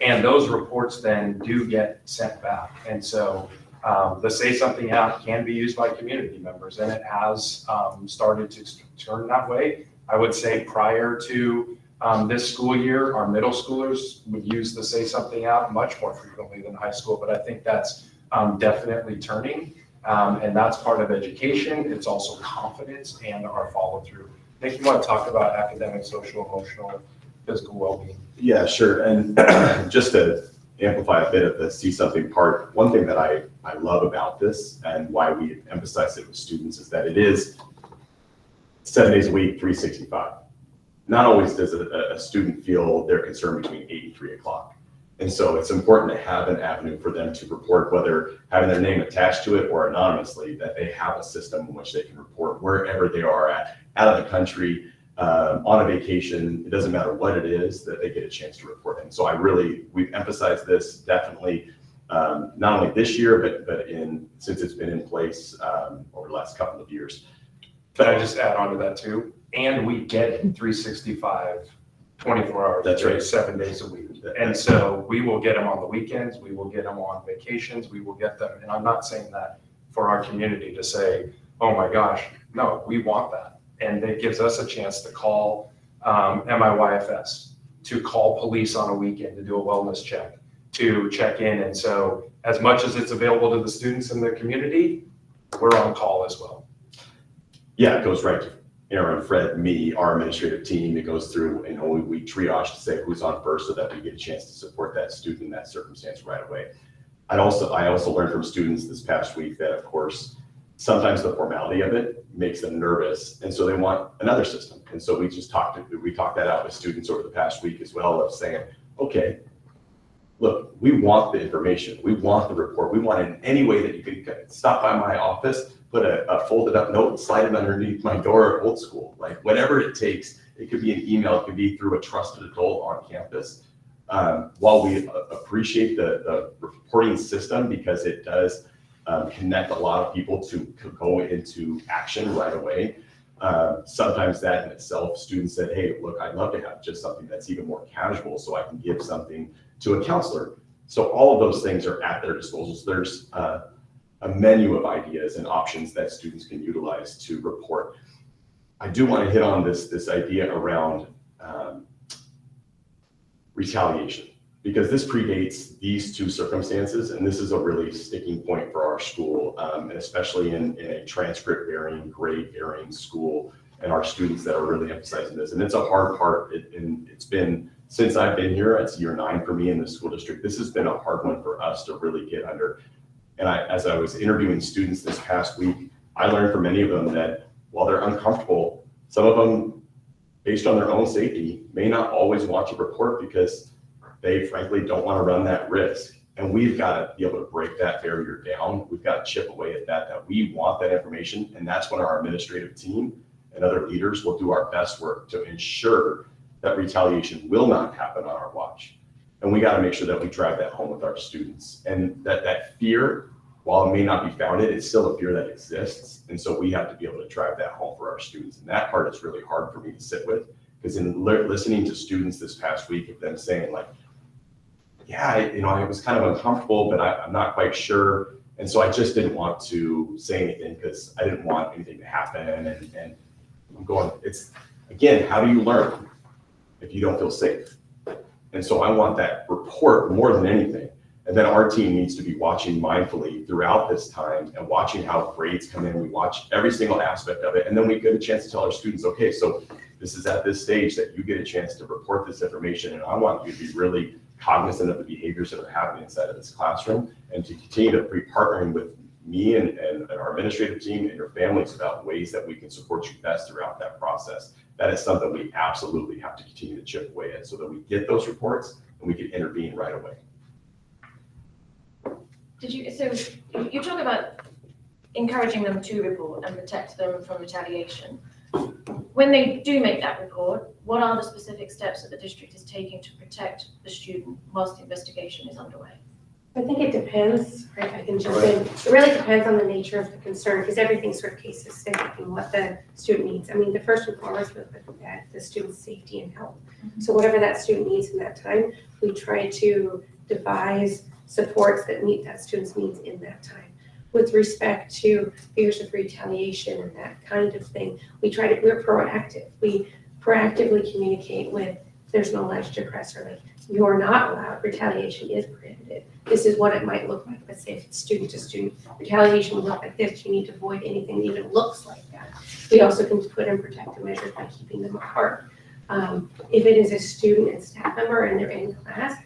And those reports then do get sent back. And so the Say Something app can be used by community members, and it has started to turn that way. I would say prior to this school year, our middle schoolers would use the Say Something app much more frequently than high school, but I think that's definitely turning. And that's part of education. It's also confidence and our follow through. Nick, you want to talk about academic, social, emotional, physical well-being? Yeah, sure. And just to amplify a bit of the See Something part, one thing that I love about this and why we emphasize it with students is that it is 7 days a week, 365. Not always does a student feel their concern between 8 and 3 o'clock. And so it's important to have an avenue for them to report, whether having their name attached to it or anonymously, that they have a system in which they can report wherever they are at, out of the country, on a vacation. It doesn't matter what it is, that they get a chance to report. And so we've emphasized this definitely, not only this year, but since it's been in place over the last couple of years. Can I just add on to that too? And we get it 365, 24 hours That's a day, right. 7 days a week. And so we will get them on the weekends, we will get them on vacations, we will get them. And I'm not saying that for our community to say, oh my gosh, no, we want that. And it gives us a chance to call MIHS to call police on a weekend to do a wellness check, to check in. And so as much as it's available to the students in the community, we're on call as well. Yeah, it goes right to Erin, Fred, me, our administrative team. It goes through, and we triage to say who's on first so that we get a chance to support that student in that circumstance right away. I also learned from students this past week that, of course, sometimes the formality of it makes them nervous, and so they want another system. And so we talked that out with students over the past week as well, of saying, okay, look, we want the information, we want the report, we want it in any way that you can stop by my office, put a folded up note and slide it underneath my door at Old School, like whatever it takes. It could be an email, it could be through a trusted adult on campus. While we appreciate the reporting system because it does connect a lot of people to go into action right away, sometimes that in itself, students said, hey, look, I'd love to have just something that's even more casual so I can give something to a counselor. So all of those things are at their disposal. So there's a menu of ideas and options that students can utilize to report. I do want to hit on this idea around retaliation, because this predates these two circumstances, and this is a really sticking point for our school, and especially in a transcript bearing, grade bearing school, and our students that are really emphasizing this. And it's a hard part, and it's been, since I've been here, it's year 9 for me in the school district, this has been a hard one for us to really get under. And as I was interviewing students this past week, I learned from many of them that while they're uncomfortable, some of them, based on their own safety, may not always want to report because they frankly don't want to run that risk. And we've got to be able to break that barrier down. We've got to chip away at that we want that information. And that's when our administrative team and other leaders will do our best work to ensure that retaliation will not happen on our watch. And we got to make sure that we drive that home with our students. And that fear, while it may not be founded, it's still a fear that exists. And so we have to be able to drive that home for our students. And that part is really hard for me to sit with, because in listening to students this past week of them saying like, yeah, I was kind of uncomfortable, but I'm not quite sure. And so I just didn't want to say anything because I didn't want anything to happen. And I'm going, it's, again, how do you learn if you don't feel safe? And so I want that report more than anything. And then our team needs to be watching mindfully throughout this time and watching how grades come in. We watch every single aspect of it. And then we get a chance to tell our students, okay, so this is at this stage that you get a chance to report this information. And I want you to be really cognizant of the behaviors that are happening inside of this classroom, and to continue to be partnering with me and our administrative team and your families about ways that we can support you best throughout that process. That is something we absolutely have to continue to chip away at so that we get those reports and we can intervene right away. So you talk about encouraging them to report and protect them from retaliation. When they do make that report, what are the specific steps that the district is taking to protect the student whilst the investigation is underway? I think it depends, right? I can jump in. It really depends on the nature of the concern, because everything's sort of case specific and what the student needs. I mean, the first and foremost, we look at the student's safety and health. Mm-hmm. So whatever that student needs in that time, we try to devise supports that meet that student's needs in that time. With respect to fears of retaliation and that kind of thing, we're proactive. We proactively communicate with, there's an alleged aggressor, like, you're not allowed, retaliation is prohibited. This is what it might look like. Let's say if it's student to student, retaliation would look like this. You need to avoid anything that even looks like that. We also can put in protective measures by keeping them apart. If it is a student and staff member and they're in class,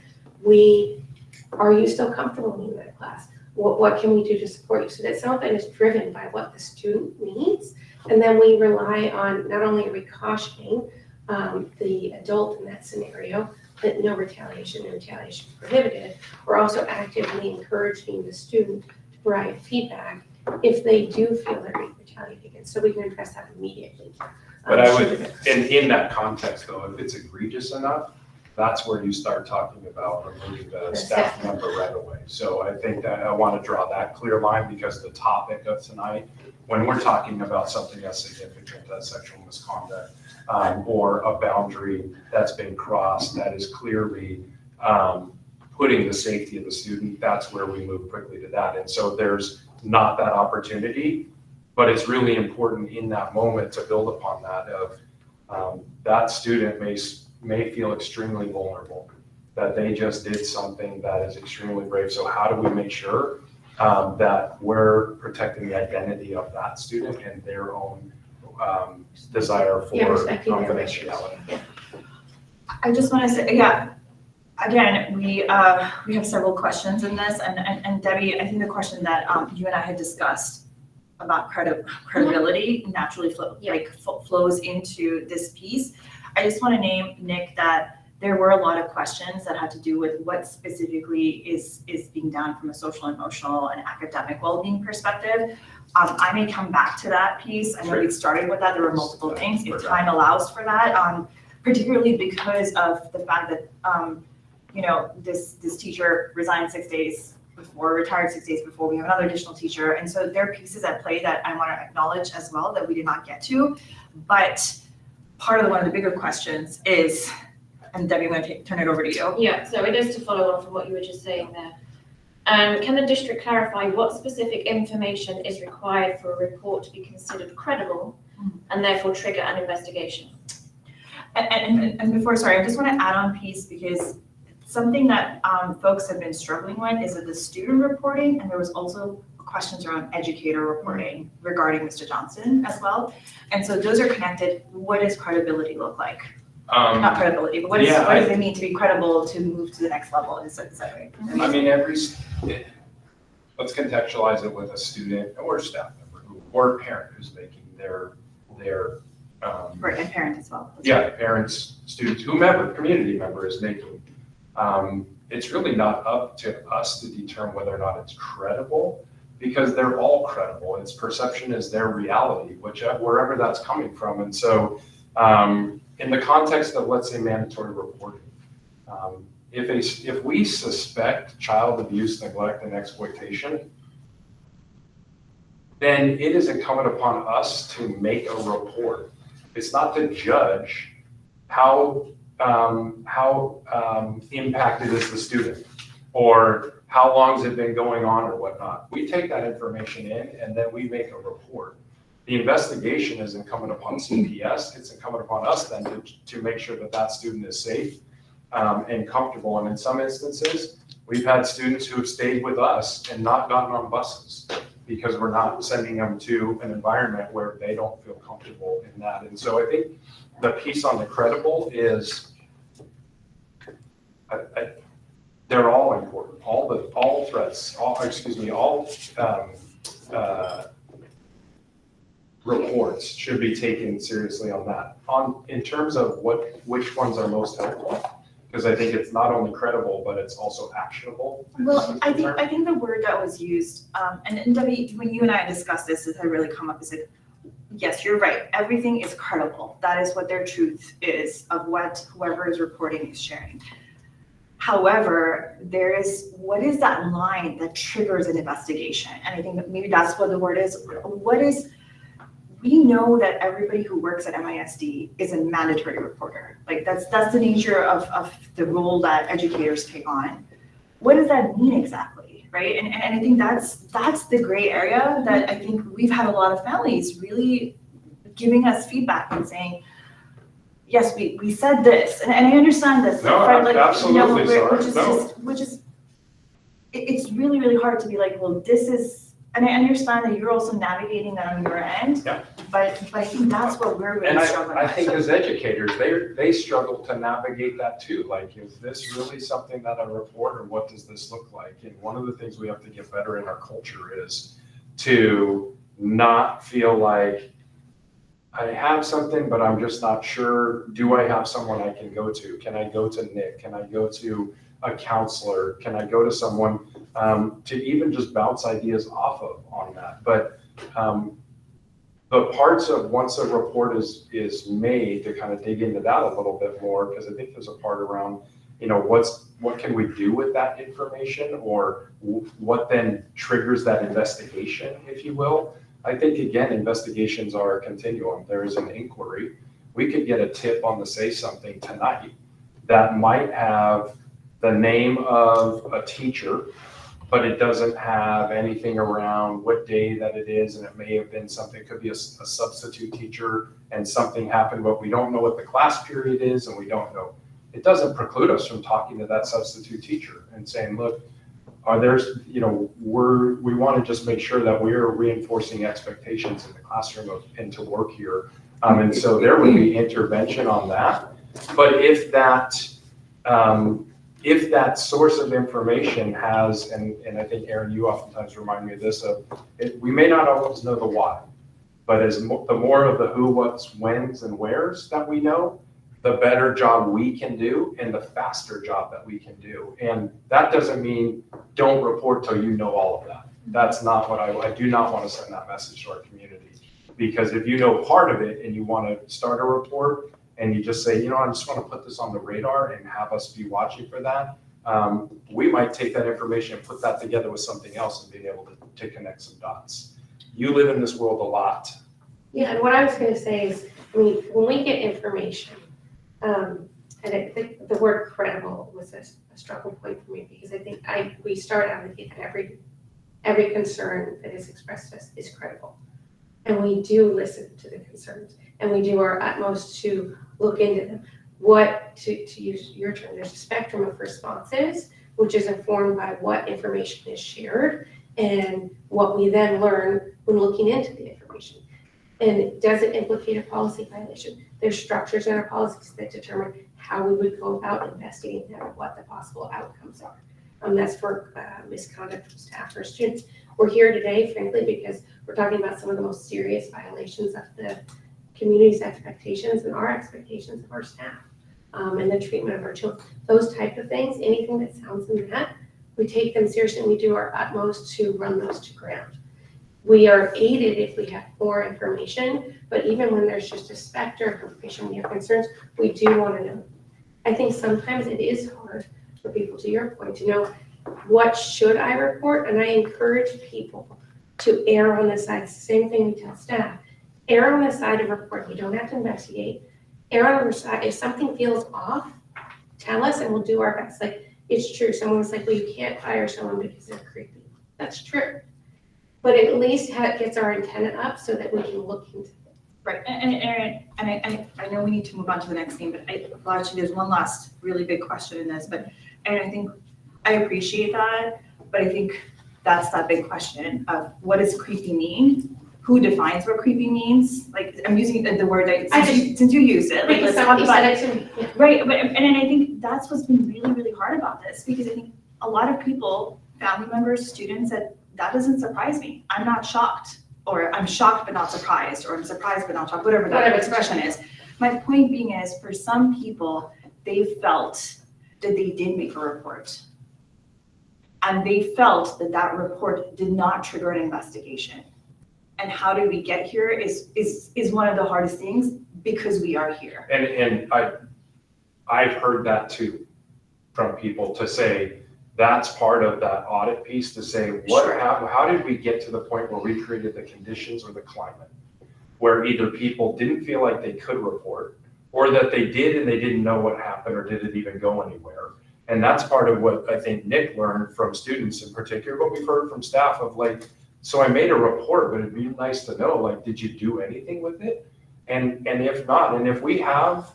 are you still comfortable in that class? What can we do to support you? So that some of it is driven by what the student needs. And then we rely on, not only are we cautioning the adult in that scenario that no retaliation and retaliation is prohibited, we're also actively encouraging the student to provide feedback if they do feel they're being retaliated against, so we can address that immediately. But I would, in that context though, if it's egregious enough, that's where you start talking about removing the staff member right away. So I think that I want to draw that clear line, because the topic of tonight, when we're talking about something as significant as sexual misconduct, or a boundary that's been crossed, that is clearly putting the safety of the student, that's where we move quickly to that. And so there's not that opportunity, but it's really important in that moment to build upon that of that student may may feel extremely vulnerable, that they just did something that is extremely brave. So how do we make sure that we're protecting the identity of that student and their own desire for Respecting their confidentiality? wishes. I just want to say, yeah, again, we have several questions in this, and Debbie, I think the question that you and I had discussed about credibility naturally flows into this piece. I just want to name, Nick, that there were a lot of questions that had to do with what specifically is being done from a social, emotional, and academic well-being perspective. I may come back to that piece. I know we started with that. There were multiple things. If time allows for that, particularly because of the fact that this teacher resigned 6 days before, retired 6 days before. We have another additional teacher, and so there are pieces at play that I want to acknowledge as well that we did not get to. But part of one of the bigger questions is, and Debbie, I'm going to turn it over to you. Yeah, so it is to follow on from what you were just saying there. Can the district clarify what specific information is required for a report to be considered credible and therefore trigger an investigation? And before, sorry, I just want to add on piece, because something that folks have been struggling with is the student reporting, and there was also questions around educator reporting regarding Mr. Johnson as well. And so those are connected. What does credibility look like? Not credibility, but what does it mean to be credible to move to the next level? Is that right? I mean, let's contextualize it with a student or staff member or a parent who's making their Right, and parent as well. parents, students, whomever, community member is making. It's really not up to us to determine whether or not it's credible, because they're all credible. Its perception is their reality, wherever that's coming from. And so in the context of, let's say, mandatory reporting, if we suspect child abuse, neglect, and exploitation, then it is incumbent upon us to make a report. It's not to judge how impacted is the student, or how long has it been going on, or whatnot. We take that information in and then we make a report. The investigation is incumbent upon CPS. It's incumbent upon us then to make sure that that student is safe and comfortable. And in some instances, we've had students who have stayed with us and not gotten on buses because we're not sending them to an environment where they don't feel comfortable in that. And so I think the piece on the credible is, they're all important. All threats, all reports should be taken seriously on that. In terms of which ones are most helpful, because I think it's not only credible, but it's also actionable. Well, I think the word that was used, and Debbie, when you and I discussed this, it had really come up, is like, yes, you're right. Everything is credible. That is what their truth is of what whoever is reporting is sharing. However, what is that line that triggers an investigation? And I think that maybe that's what the word is. We know that everybody who works at MISD is a mandatory reporter. Like that's the nature of the role that educators take on. What does that mean exactly, right? And I think that's the gray area that I think we've had a lot of families really giving us feedback and saying, yes, we said this, and I understand this. No, right? absolutely, which is, it's really, really hard to be like, well, this is, and I understand that you're also navigating that on your end. Yeah. But I think that's what we're really struggling with. I think as educators, they struggle to navigate that too. Like, is this really something that I report, or what does this look like? And one of the things we have to get better in our culture is to not feel like I have something, but I'm just not sure. Do I have someone I can go to? Can I go to Nick? Can I go to a counselor? Can I go to someone to even just bounce ideas off of on that? But the parts of once a report is made, to kind of dig into that a little bit more, because I think there's a part around, what can we do with that information, or what then triggers that investigation, if you will. I think, again, investigations are a continuum. There is an inquiry. We could get a tip on the Say Something tonight that might have the name of a teacher but it doesn't have anything around what day that it is, and it may have been something, it could be a substitute teacher, and something happened, but we don't know what the class period is, and we don't know. It doesn't preclude us from talking to that substitute teacher and saying, look, are there, we want to just make sure that we're reinforcing expectations in the classroom and to work here. And so there would be intervention on that. But if that source of information has, and I think, Erin, you oftentimes remind me of this, we may not always know the why, but the more of the who, what's, whens, and wheres that we know, the better job we can do and the faster job that we can do. And that doesn't mean don't report till you know all of that. That's not what I do not want to send that message to our community. Because if you know part of it and you want to start a report and you just say, I just want to put this on the radar and have us be watching for that, we might take that information and put that together with something else and being able to connect some dots. You live in this world a lot. Yeah, and what I was going to say is, when we get information, and I think the word credible was a struggle point for me, because I think we start out with that every concern that is expressed to us is credible. And we do listen to the concerns, and we do our utmost to look into them. To use your term, there's a spectrum of responses, which is informed by what information is shared and what we then learn when looking into the information. And does it implicate a policy violation? There's structures in our policies that determine how we would go about investigating that, or what the possible outcomes are. That's for misconduct from staff or students. We're here today, frankly, because we're talking about some of the most serious violations of the community's expectations and our expectations of our staff, and the treatment of our children. Those type of things, anything that sounds in that, we take them seriously, and we do our utmost to run those to ground. We are aided if we have more information, but even when there's just a specter of information, we have concerns, we do want to know. I think sometimes it is hard for people, to your point, to know what should I report, and I encourage people to err on the side. It's the same thing we tell staff. Err on the side of report. You don't have to investigate. Err on the side. If something feels off, tell us and we'll do our best. Like, it's true. Someone's like, well, you can't fire someone because they're creepy. That's true. But at least gets our antenna up so that we can look into it. Right, and Erin, and I know we need to move on to the next thing, but actually there's one last really big question in this, but, and I think I appreciate that, but I think that's that big question of what does creepy mean? Who defines what creepy means? Like, I'm using the word that, since you used it, like, let's talk about it. Yeah. Right, but, and I think that's what's been really, really hard about this, because I think a lot of people, family members, students, that doesn't surprise me. I'm not shocked, or I'm shocked but not surprised, or I'm surprised but not shocked, whatever that expression is. My point being is, for some people, they felt that they did make a report. And they felt that that report did not trigger an investigation. And how did we get here is one of the hardest things, because we are here. And I've heard that too from people, to say, that's part of that audit piece, to say, how did we get to the point where we created the conditions or the climate where either people didn't feel like they could report, or that they did and they didn't know what happened, or did it even go anywhere? And that's part of what I think Nick learned from students in particular, but we've heard from staff of, like, so I made a report, but it'd be nice to know, like, did you do anything with it? And if not, and if we have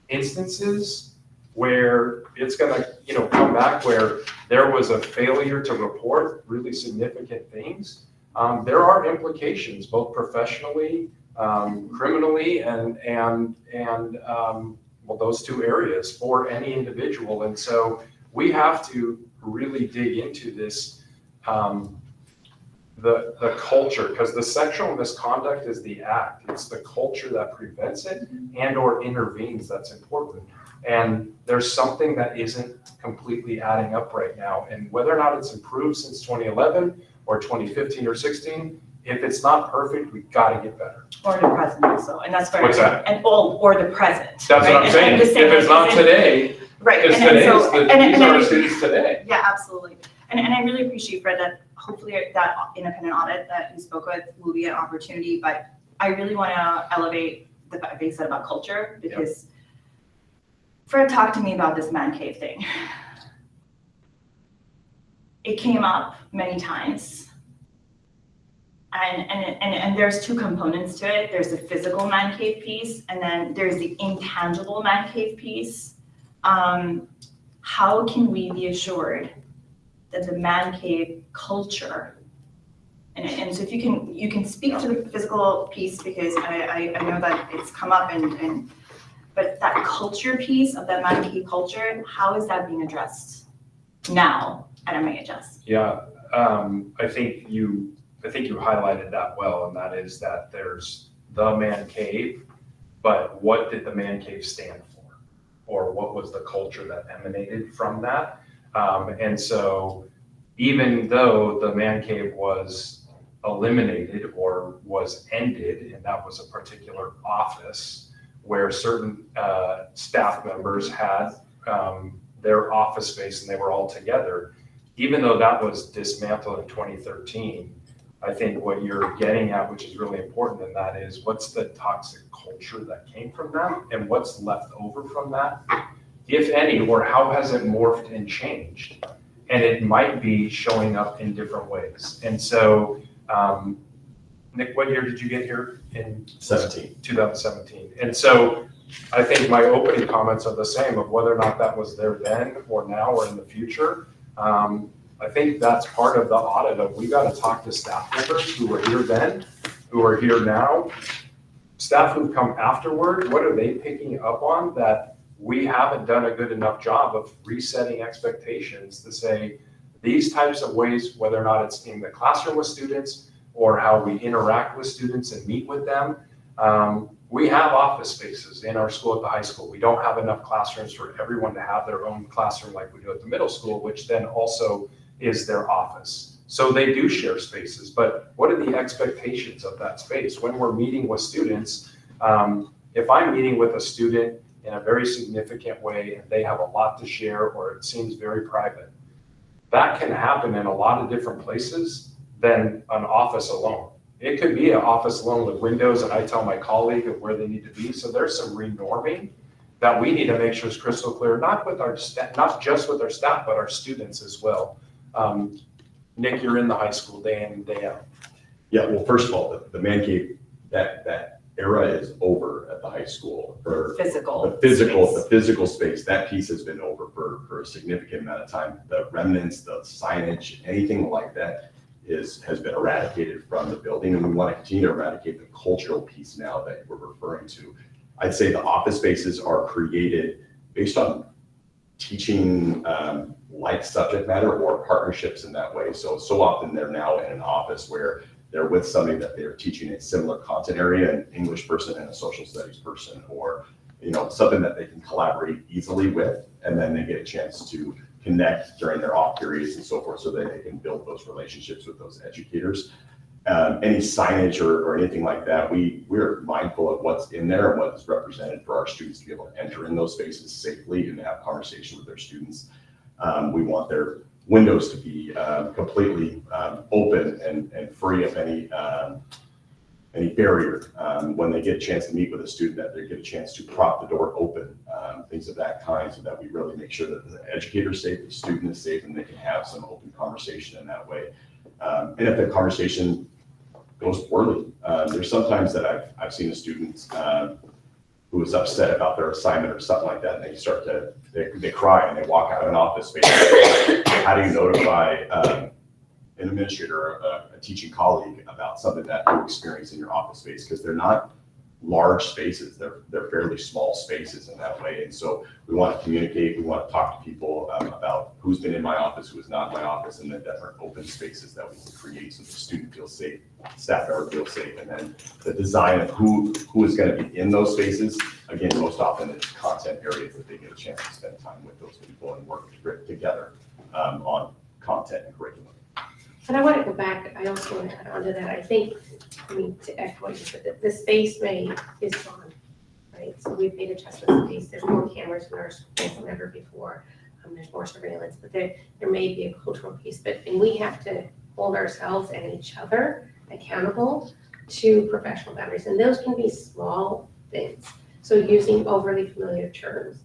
instances where it's gonna, come back where there was a failure to report really significant things, there are implications, both professionally, criminally, and well, those two areas for any individual. And so we have to really dig into this, the culture, because the sexual misconduct is the act. It's the culture that prevents it and or intervenes that's important. And there's something that isn't completely adding up right now. And whether or not it's improved since 2011 or 2015 or 16, if it's not perfect, we've got to get better. Or the present also, and that's where. What's that? Or the present. That's right? what I'm saying. If it's not today, right. It's today. These are our students today. Yeah, absolutely. And I really appreciate, Fred, that hopefully that independent audit that you spoke with will be an opportunity, but I really want to elevate the fact that you said about culture, because Fred talked to me about this man cave thing. it came up many times. And there's two components to it. There's the physical man cave piece, and then there's the intangible man cave piece. How can we be assured that the man cave culture, and so if you can speak to the physical piece, because I know that it's come up, but that culture piece of that man cave culture, how is that being addressed now at MIHS? Yeah, I think you highlighted that well, and that is that there's the man cave, but what did the man cave stand for? Or what was the culture that emanated from that? And so even though the man cave was eliminated or was ended, and that was a particular office where certain staff members had their office space and they were all together, even though that was dismantled in 2013, I think what you're getting at, which is really important, and that is what's the toxic culture that came from that and what's left over from that, if any, or how has it morphed and changed? And it might be showing up in different ways. And so, Nick, what year did you get here? In 2017. And so I think my opening comments are the same of whether or not that was there then or now or in the future. I think that's part of the audit of we got to talk to staff members who were here then, who are here now, staff who've come afterward. What are they picking up on that we haven't done a good enough job of resetting expectations to say these types of ways, whether or not it's in the classroom with students or how we interact with students and meet with them. We have office spaces in our school at the high school. We don't have enough classrooms for everyone to have their own classroom like we do at the middle school, which then also is their office. So they do share spaces, but what are the expectations of that space? When we're meeting with students, if I'm meeting with a student in a very significant way and they have a lot to share or it seems very private, that can happen in a lot of different places than an office alone. It could be an office alone with windows and I tell my colleague of where they need to be. So there's some renorming that we need to make sure is crystal clear, not just with our staff, but our students as well. Nick, you're in the high school day in and day out. Yeah, well, first of all, the man cave, that era is over at the high school. For Physical. The physical space, that piece has been over for a significant amount of time. The remnants, the signage, anything like that has been eradicated from the building, and we want to continue to eradicate the cultural piece now that we're referring to. I'd say the office spaces are created based on teaching like subject matter or partnerships in that way. So often they're now in an office where they're with somebody that they're teaching a similar content area, an English person and a social studies person, or something that they can collaborate easily with, and then they get a chance to connect during their off periods and so forth, so that they can build those relationships with those educators. Any signage or anything like that, we're mindful of what's in there and what's represented for our students to be able to enter in those spaces safely and have conversation with their students. We want their windows to be completely open and free of any barrier. When they get a chance to meet with a student, that they get a chance to prop the door open, things of that kind, so that we really make sure that the educator is safe, the student is safe, and they can have some open conversation in that way. And if the conversation goes poorly, there's sometimes that I've seen a student who is upset about their assignment or something like that, and they cry and they walk out of an office space. How do you notify an administrator or a teaching colleague about something that you experience in your office space? Because they're not large spaces, they're fairly small spaces in that way. And so we want to communicate, we want to talk to people about who's been in my office, who's not in my office, and the different open spaces that we can create so the student feels safe, staff member feels safe, and then the design of who is going to be in those spaces. Again, most often it's content areas that they get a chance to spend time with those people and work together on content and curriculum. And I want to go back, I also want to add on to that. I think, to echo what you said, the space is gone, right? So we've made adjustments to space. There's more cameras in our space than ever before. There's more surveillance, but there may be a cultural piece. And we have to hold ourselves and each other accountable to professional boundaries. And those can be small things. So using overly familiar terms,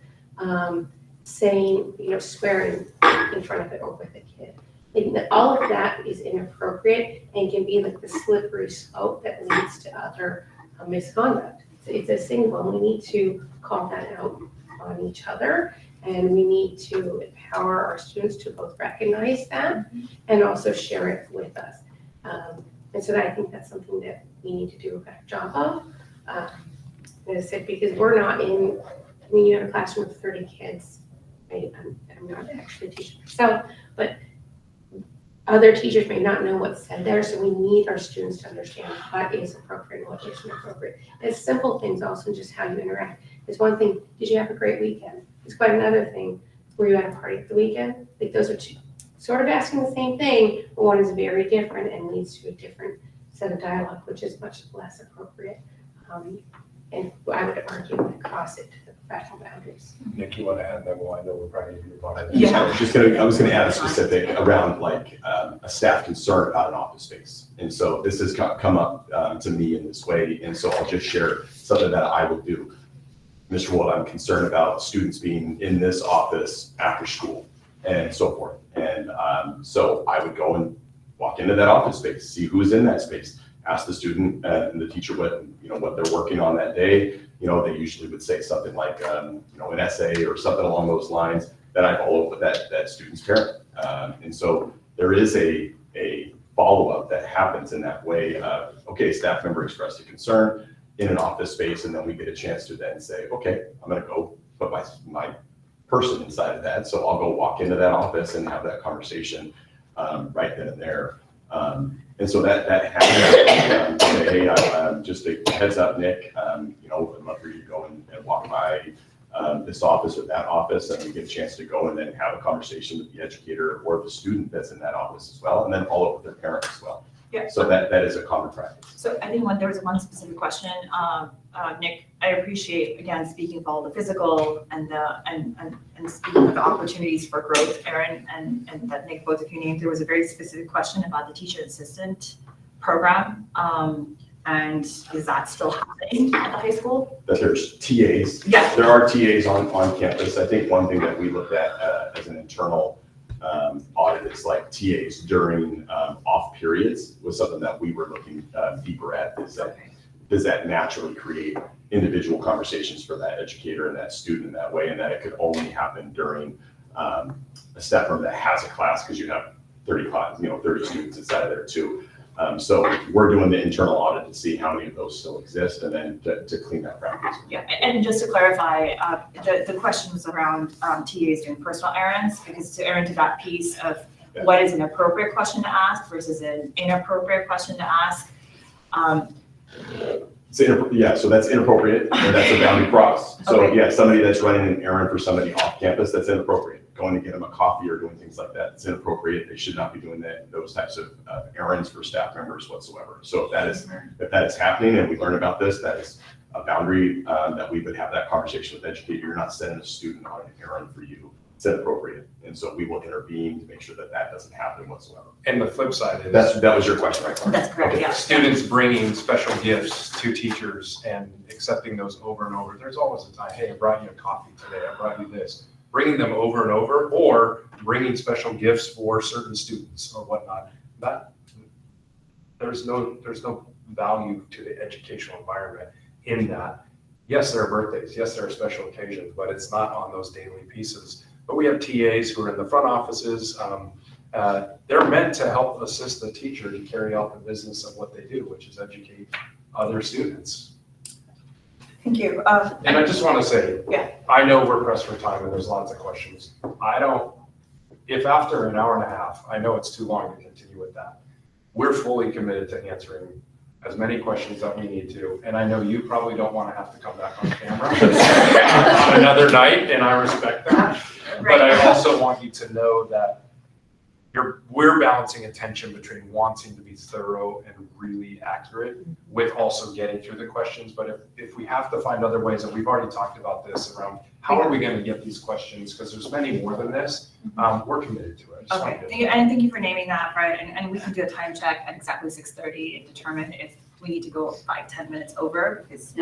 saying, swearing in front of it or with a kid. And all of that is inappropriate and can be like the slippery slope that leads to other misconduct. It's a single, we need to call that out on each other, and we need to empower our students to both recognize that and also share it with us. And so I think that's something that we need to do a better job of. As I said, because we're not in, I mean, you have a classroom of 30 kids. I'm not actually a teacher myself, but other teachers may not know what's said there, so we need our students to understand what is appropriate and what isn't appropriate. And it's simple things also, just how you interact. It's one thing, did you have a great weekend? It's quite another thing, were you at a party at the weekend? Like those are two, sort of asking the same thing, but one is very different and leads to a different set of dialogue, which is much less appropriate. And I would argue that cross it to the professional boundaries. Nick, you want to add that? Well, I know we're probably going to move on. Yeah, I was gonna add a specific around like a staff concern about an office space. And so this has come up to me in this way, and so I'll just share something that I will do. Mr. Wold, I'm concerned about students being in this office after school and so forth. And so I would go and walk into that office space, see who's in that space, ask the student and the teacher what they're working on that day. They usually would say something like an essay or something along those lines. Then I follow up with that student's parent. And so there is a follow-up that happens in that way. Okay, staff member expressed a concern in an office space, and then we get a chance to then say, okay, I'm gonna go put my person inside of that. So I'll go walk into that office and have that conversation right then and there. And so that happens. Say, hey, just a heads up, Nick, I'd love for you to go and walk by this office or that office, and we get a chance to go and then have a conversation with the educator or the student that's in that office as well, and then follow up with their parent as well. Yeah. So that is a common practice. So I think there was one specific question, Nick, I appreciate, again, speaking of all the physical and speaking of the opportunities for growth, Erin and that Nick, both of you named. There was a very specific question about the teacher assistant program. And is that still happening at the high school? That there's TAs. Yeah. There are TAs on campus. I think one thing that we looked at as an internal audit is like TAs during off periods was something that we were looking deeper at. Does that naturally create individual conversations for that educator and that student in that way, and that it could only happen during a staff room that has a class, because you have 30 students inside of there too. So we're doing the internal audit to see how many of those still exist, and then to clean that practice. Yeah, and just to clarify, the question was around TAs doing personal errands, because to Erin, to that piece of what is an appropriate question to ask versus an inappropriate question to ask. So that's inappropriate, and that's a boundary cross. So Okay. Somebody that's running an errand for somebody off campus, that's inappropriate. Going to get them a coffee or doing things like that, it's inappropriate. They should not be doing those types of errands for staff members whatsoever. So if that is happening and we learn about this, that is a boundary that we would have that conversation with educator. You're not sending a student on an errand for you. It's inappropriate. And so we will intervene to make sure that doesn't happen whatsoever. And the flip side is That was your question, right? That's correct, Okay. yeah. students bringing special gifts to teachers and accepting those over and over. There's always a time, hey, I brought you a coffee today, I brought you this. Bringing them over and over, or bringing special gifts for certain students or whatnot. There's no value to the educational environment in that. Yes, there are birthdays, yes, there are special occasions, but it's not on those daily pieces. But we have TAs who are in the front offices. They're meant to help assist the teacher to carry out the business of what they do, which is educate other students. Thank you. And I just want to say, Yeah. I know we're pressed for time and there's lots of questions. If after an hour and a half, I know it's too long to continue with that. We're fully committed to answering as many questions that we need to. And I know you probably don't want to have to come back on camera on another night, and I respect that. But I also want you to know that we're balancing a tension between wanting to be thorough and really accurate with also getting through the questions. But if we have to find other ways, and we've already talked about this around how are we going to get these questions, because there's many more than this, we're committed to it. Okay, and thank you for naming that, right? And we can do a time check at exactly 6:30 and determine if we need to go 5-10 minutes over, because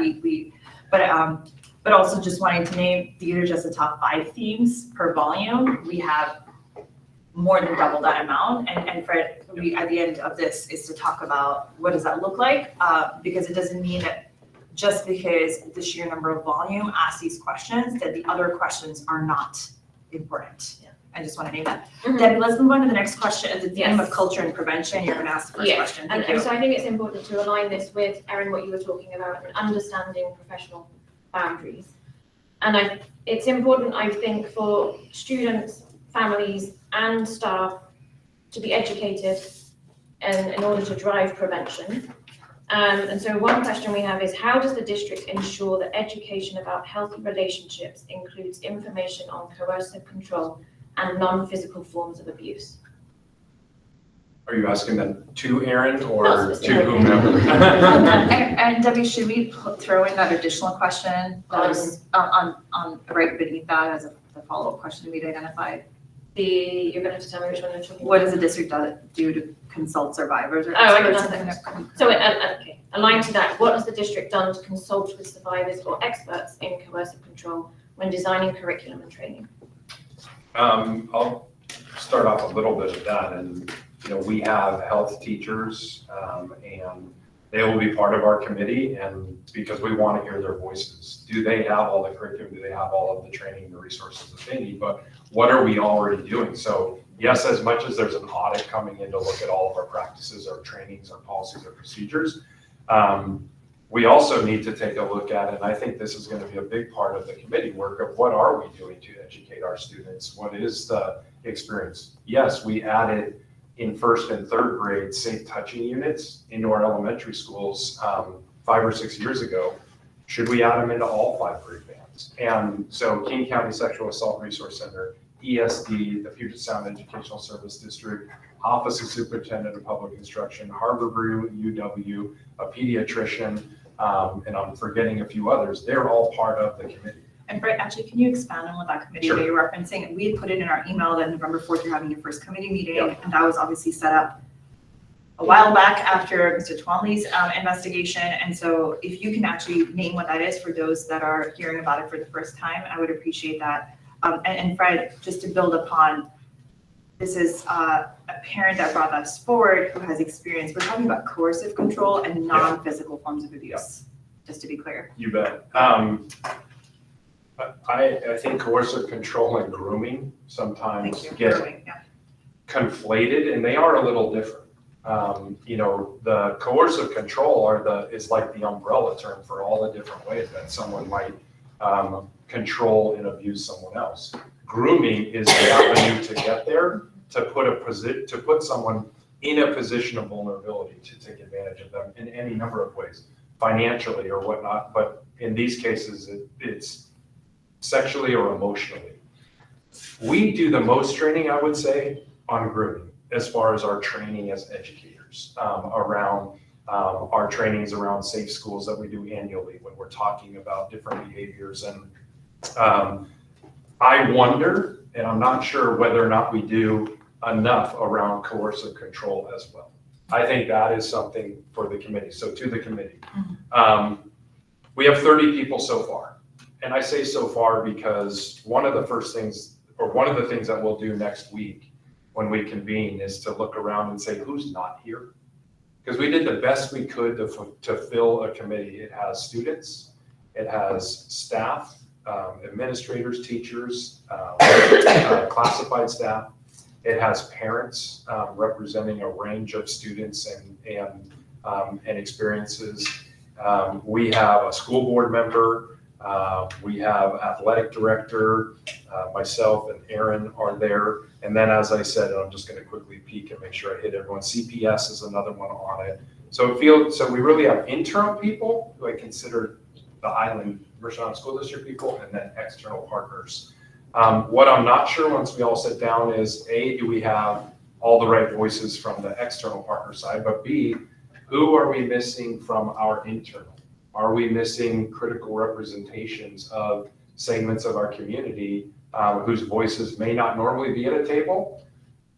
but also just wanting to name, these are just the top 5 themes per volume. We have more than double that amount. And Fred, we, at the end of this is to talk about what does that look like? Because it doesn't mean that just because the sheer number of volume asks these questions, that the other questions are not important. Yeah. I just want to name that. Mhm. Debbie, let's move on to the next question. At the theme Yes. of culture and prevention, you're going to ask the first Yeah, question. and, Thank you. so I think it's important to align this with, Erin, what you were talking about, and understanding professional boundaries. And it's important, I think, for students, families, and staff to be educated in order to drive prevention. And so one question we have is, how does the district ensure that education about healthy relationships includes information on coercive control and non-physical forms of abuse? Are you asking that to Erin Not or to specifically. whomever? And Debbie, should we throw in that additional question that is on right beneath that as the follow-up question we'd identified? You're gonna have to tell me which one you're talking about. What does the district do to consult survivors or Oh, I can experts? answer that. So, okay, aligned to that, what has the district done to consult with survivors or experts in coercive control when designing curriculum and training? I'll start off a little bit of that, and we have health teachers, and they will be part of our committee, and because we want to hear their voices. Do they have all the curriculum? Do they have all of the training, the resources that they need? But what are we already doing? So yes, as much as there's an audit coming in to look at all of our practices, our trainings, our policies, our procedures, we also need to take a look at, and I think this is going to be a big part of the committee work, of what are we doing to educate our students? What is the experience? Yes, we added in first and third grade safe touching units into our elementary schools 5 or 6 years ago. Should we add them into all 5 grade bands? And so King County Sexual Assault Resource Center, ESD, the Puget Sound Educational Service District, Office of Superintendent of Public Instruction, Harbor Brew, UW, a pediatrician, and I'm forgetting a few others. They're all part of the committee. And Brett, actually, can you expand on what that committee that you're referencing? We had put it in our email that November 4th, you're having your first committee meeting, Yep. and that was obviously set up a while back after Mr. Twombly's investigation. And so if you can actually name what that is for those that are hearing about it for the first time, I would appreciate that. And Fred, just to build upon, this is a parent that brought us forward who has experience. We're talking about coercive control and non-physical forms of abuse, just to be clear. You bet. I think coercive control and grooming sometimes Thank you. get Yeah. conflated, and they are a little different. The coercive control is like the umbrella term for all the different ways that someone might control and abuse someone else. Grooming is the avenue to get there, to put someone in a position of vulnerability to take advantage of them in any number of ways, financially or whatnot. But in these cases, it's sexually or emotionally. We do the most training, I would say, on grooming, as far as our training as educators, around our trainings around safe schools that we do annually when we're talking about different behaviors. And I wonder, and I'm not sure whether or not we do enough around coercive control as well. I think that is something for the committee. So to the committee, we have 30 people so far. And I say so far because one of the things that we'll do next week when we convene is to look around and say, who's not here? Because we did the best we could to fill a committee. It has students, it has staff, administrators, teachers, classified staff. It has parents representing a range of students and experiences. We have a school board member. We have athletic director, myself and Erin are there. And then, as I said, I'm just going to quickly peek and make sure I hit everyone. CPS is another one on it. So we really have internal people who I consider the Island Mercer Island School District people, and then external partners. What I'm not sure once we all sit down is, A, do we have all the right voices from the external partner side, but B, who are we missing from our internal? Are we missing critical representations of segments of our community whose voices may not normally be at a table?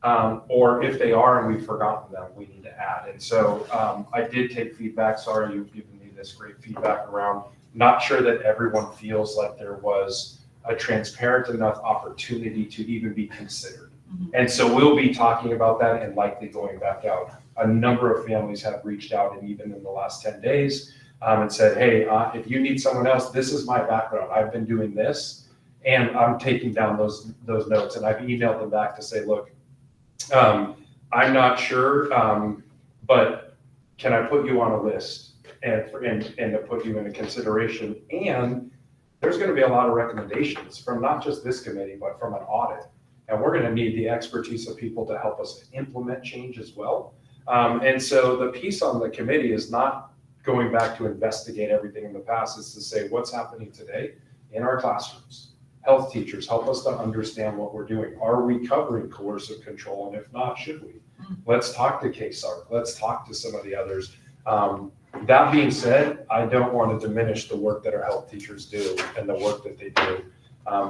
Or if they are and we've forgotten them, we need to add. And so I did take feedback. Sorry, you've given me this great feedback around. Not sure that everyone feels like there was a transparent enough opportunity to even be considered. And so we'll be talking about that and likely going back out. A number of families have reached out, and even in the last 10 days, and said, hey, if you need someone else, this is my background. I've been doing this, and I'm taking down those notes. And I've emailed them back to say, look, I'm not sure, but can I put you on a list and to put you into consideration? And there's going to be a lot of recommendations from not just this committee, but from an audit. And we're going to need the expertise of people to help us implement change as well. And so the piece on the committee is not going back to investigate everything in the past. It's to say what's happening today in our classrooms. Health teachers, help us to understand what we're doing. Are we covering coercive control? And if not, should we? Let's talk to KSARC. Let's talk to some of the others. That being said, I don't want to diminish the work that our health teachers do and the work that they do.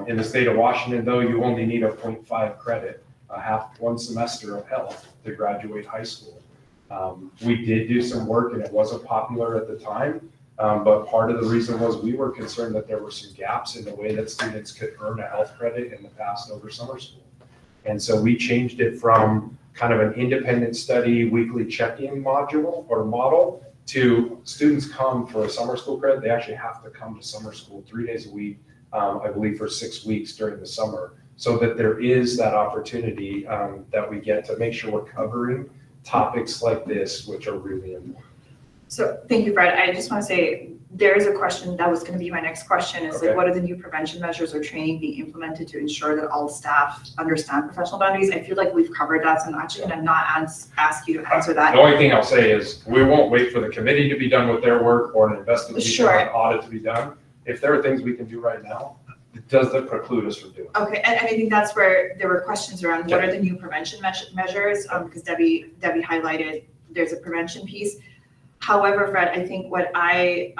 In the state of Washington, though, you only need a 0.5 credit, one semester of health to graduate high school. We did do some work, and it wasn't popular at the time. But part of the reason was we were concerned that there were some gaps in the way that students could earn a health credit in the past over summer school. And so we changed it from kind of an independent study weekly check-in module or model to students come for a summer school credit. They actually have to come to summer school 3 days a week, I believe for 6 weeks during the summer, so that there is that opportunity that we get to make sure we're covering topics like this, which are really important. So thank you, Fred. I just want to say there is a question that was going to be my next question is Okay. like, what are the new prevention measures or training being implemented to ensure that all staff understand professional boundaries? I feel like we've covered that, so I'm actually going to not ask you to answer that. The only thing I'll say is we won't wait for the committee to be done with their work or an investigation Sure. or an audit to be done. If there are things we can do right now, it doesn't preclude us from doing it. Okay, and I think that's where there were questions around what are the new prevention measures, because Debbie highlighted there's a prevention piece. However, Fred, I think what a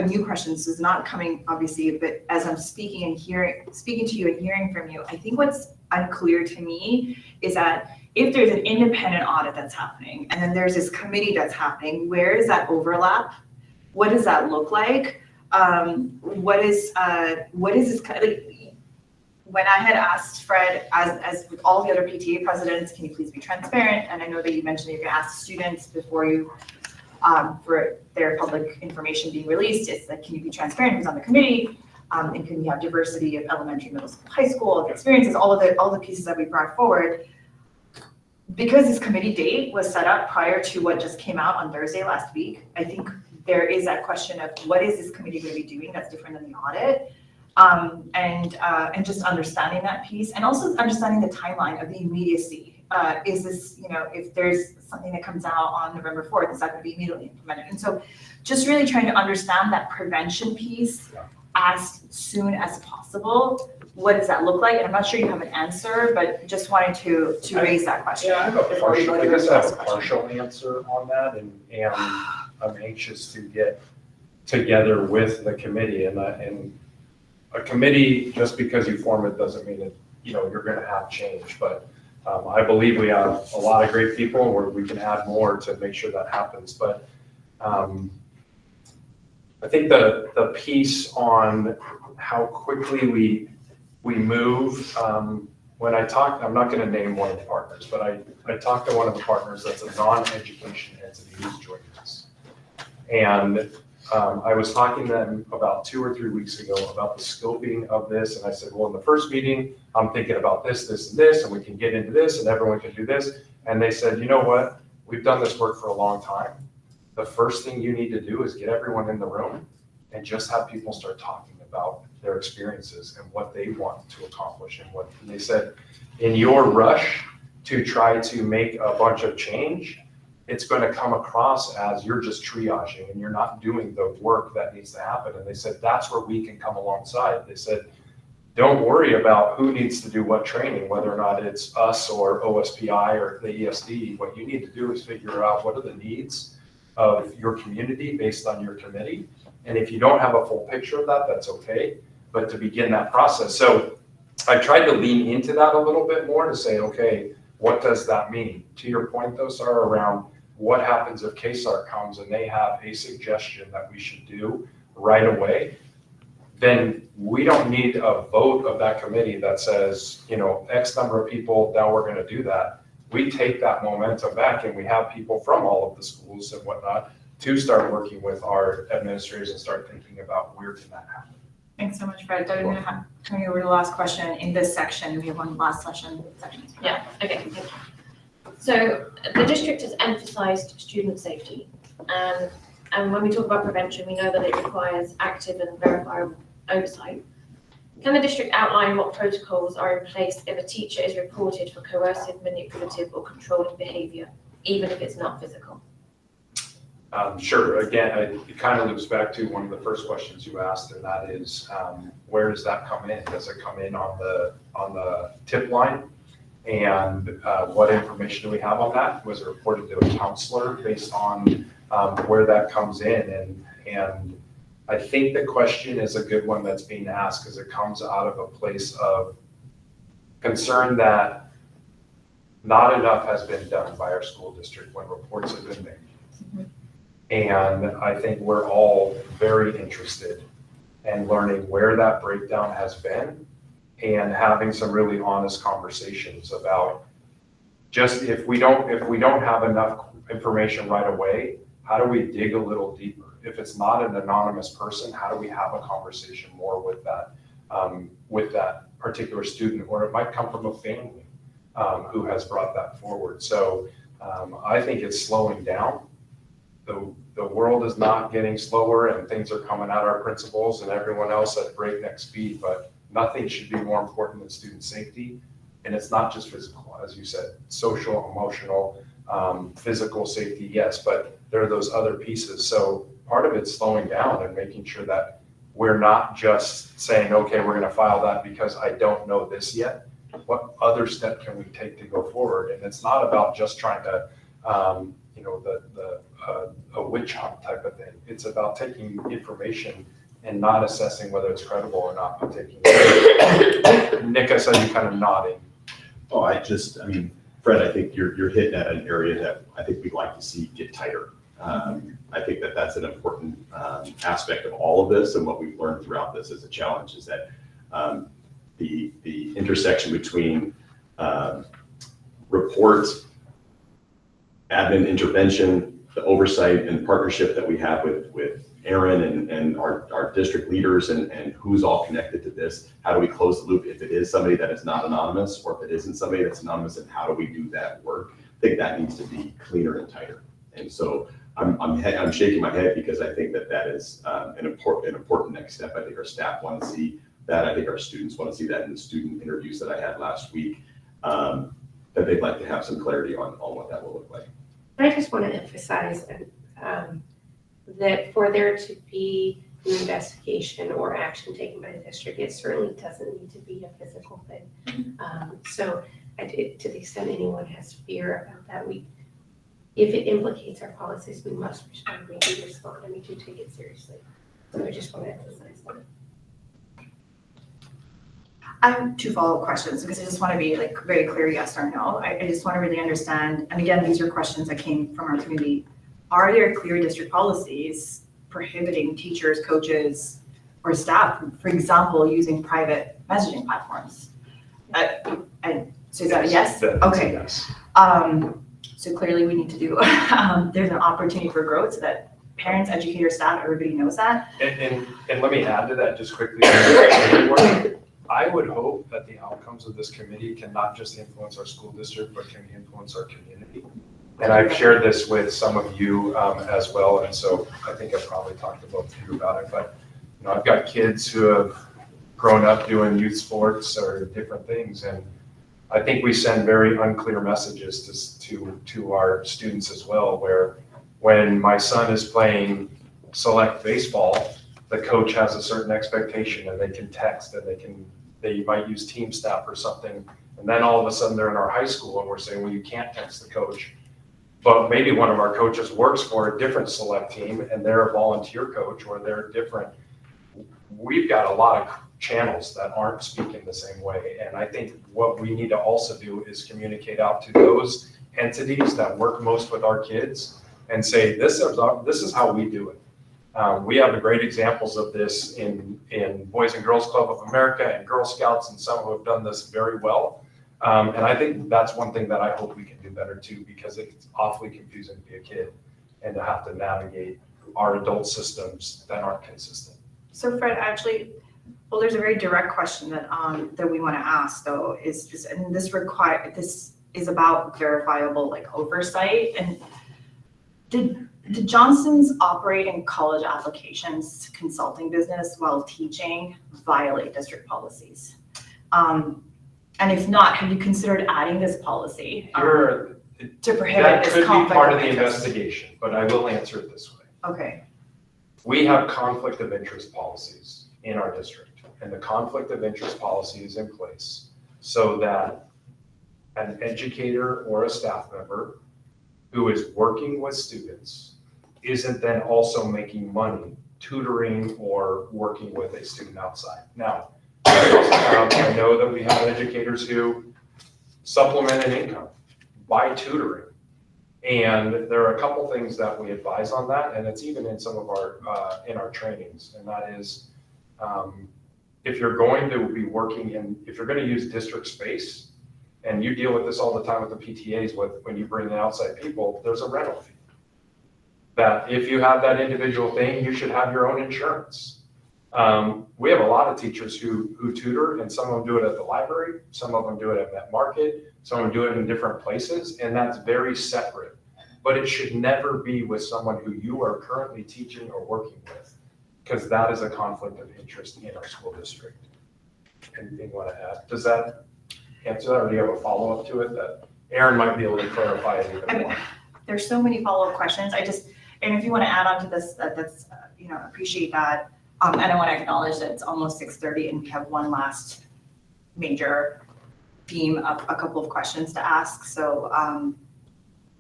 new question, this is not coming obviously, but as I'm speaking to you and hearing from you, I think what's unclear to me is that if there's an independent audit that's happening, and then there's this committee that's happening, where is that overlap? What does that look like? What is this kind of, like, when I had asked Fred, as with all the other PTA presidents, can you please be transparent? And I know that you mentioned you're gonna ask students before you, for their public information being released, it's like, can you be transparent who's on the committee? And can we have diversity of elementary, middle school, high school experiences, all the pieces that we brought forward. Because this committee date was set up prior to what just came out on Thursday last week, I think there is that question of what is this committee going to be doing that's different than the audit, and just understanding that piece, and also understanding the timeline of the immediacy. Is this, if there's something that comes out on November 4th, is that going to be immediately implemented? And so just really trying to understand that prevention piece as soon as possible. What does that look like? And I'm not sure you have an answer, but just wanted to raise that question. Yeah, I have a before we partial, go I to guess the I have next a question. partial answer on that, and I'm anxious to get together with the committee, and a committee, just because you form it doesn't mean that, you're gonna have change, but I believe we have a lot of great people where we can add more to make sure that happens, but I think the piece on how quickly we move, when I talk, I'm not gonna name one of the partners, but I talked to one of the partners that's a non-education entity who's joining us. And I was talking to them about 2 or 3 weeks ago about the scoping of this, and I said, well, in the first meeting, I'm thinking about this, this, and this, and we can get into this, and everyone can do this. And they said, you know what? We've done this work for a long time. The first thing you need to do is get everyone in the room and just have people start talking about their experiences and what they want to accomplish and they said, in your rush to try to make a bunch of change, it's going to come across as you're just triaging and you're not doing the work that needs to happen. And they said, that's where we can come alongside. They said, don't worry about who needs to do what training, whether or not it's us or OSPI or the ESD. What you need to do is figure out what are the needs of your community based on your committee. And if you don't have a full picture of that, that's okay, but to begin that process. So I tried to lean into that a little bit more to say, okay, what does that mean? To your point though, Sarah, around what happens if KSAR comes and they have a suggestion that we should do right away? then we don't need a vote of that committee that says, X number of people, now we're gonna do that. We take that momentum back and we have people from all of the schools and whatnot to start working with our administrators and start thinking about where can that happen. Thanks so much, Fred. I'm going to turn you over to the last question in this section. We have one last section. Yeah, okay, thank you. So the district has emphasised student safety, and when we talk about prevention, we know that it requires active and verifiable oversight. Can the district outline what protocols are in place if a teacher is reported for coercive, manipulative or controlling behaviour, even if it's not physical? Sure. Again, it kind of loops back to one of the first questions you asked, and that is, where does that come in? Does it come in on the tip line? And what information do we have on that? Was it reported to a counselor based on where that comes in? And I think the question is a good one that's being asked because it comes out of a place of concern that not enough has been done by our school district when reports have been made. And I think we're all very interested in learning where that breakdown has been and having some really honest conversations about just if we don't have enough information right away, how do we dig a little deeper? If it's not an anonymous person, how do we have a conversation more with that particular student, or it might come from a family who has brought that forward. So I think it's slowing down. The world is not getting slower and things are coming at our principals and everyone else at breakneck speed, but nothing should be more important than student safety. And it's not just physical, as you said, social, emotional, physical safety, yes, but there are those other pieces. So part of it's slowing down and making sure that we're not just saying, okay, we're gonna file that because I don't know this yet. What other step can we take to go forward? And it's not about just trying to, a witch hunt type of thing. It's about taking information and not assessing whether it's credible or not, but taking it. Nick, I saw you kind of nodding. Oh, Fred, I think you're hitting at an area that I think we'd like to see get tighter. I think that that's an important aspect of all of this, and what we've learned throughout this as a challenge is that the intersection between report, admin intervention, the oversight and partnership that we have with Erin and our district leaders and who's all connected to this. How do we close the loop if it is somebody that is not anonymous, or if it isn't somebody that's anonymous, and how do we do that work? I think that needs to be cleaner and tighter. And so I'm shaking my head because I think that is an important next step. I think our staff want to see that. I think our students want to see that in the student interviews that I had last week, that they'd like to have some clarity on what that will look like. I just want to emphasize that for there to be an investigation or action taken by the district, it certainly doesn't need to be a physical thing. So to the extent anyone has fear about that, if it implicates our policies, we must respond. We do respond, and we do take it seriously. So I just want to emphasize that. I have two follow-up questions because I just want to be very clear, yes or no. I just want to really understand, and again, these are questions that came from our community. Are there clear district policies prohibiting teachers, coaches, or staff, for example, using private messaging platforms? And so is that a yes? Okay. Yes. So clearly we need to do, there's an opportunity for growth so that parents, educators, staff, everybody knows that. And let me add to that just quickly. I would hope that the outcomes of this committee can not just influence our school district, but can influence our community. And I've shared this with some of you as well. And so I think I've probably talked to both of you about it, but I've got kids who have grown up doing youth sports or different things. And I think we send very unclear messages to our students as well, where when my son is playing select baseball, the coach has a certain expectation and they can text and they might use team staff or something. And then all of a sudden they're in our high school and we're saying, well, you can't text the coach. But maybe one of our coaches works for a different select team and they're a volunteer coach or they're different. We've got a lot of channels that aren't speaking the same way. And I think what we need to also do is communicate out to those entities that work most with our kids and say, this is how we do it. We have great examples of this in Boys and Girls Club of America and Girl Scouts, and some who have done this very well. And I think that's one thing that I hope we can do better too, because it's awfully confusing to be a kid and to have to navigate our adult systems that aren't consistent. So Fred, actually, well, there's a very direct question that that we want to ask though, is this, and this is about verifiable like oversight. And did Johnson's operate in college applications consulting business while teaching violate district policies? And if not, have you considered adding this policy to prohibit That this could be conflict part of of the interest? investigation, but I will answer it this way. Okay, We have conflict of interest policies in our district, and the conflict of interest policy is in place so that an educator or a staff member who is working with students isn't then also making money tutoring or working with a student outside. Now, I know that we have educators who supplement an income by tutoring. And there are a couple things that we advise on that, and it's even in some of our, in our trainings, and that is, if you're going to be working in, if you're gonna use district space, and you deal with this all the time with the PTAs, when you bring in outside people, there's a rental fee. That if you have that individual thing, you should have your own insurance. We have a lot of teachers who tutor, and some of them do it at the library, some of them do it at Met Market, some of them do it in different places, and that's very separate. But it should never be with someone who you are currently teaching or working with, because that is a conflict of interest in our school district. Anything you want to add? Does that answer that, or do you have a follow-up to it that Erin might be able to clarify it even more? there's so many follow-up questions. And if you want to add on to this, that's, appreciate that. And I want to acknowledge that it's almost 6:30 and we have one last major theme of a couple of questions to ask. So,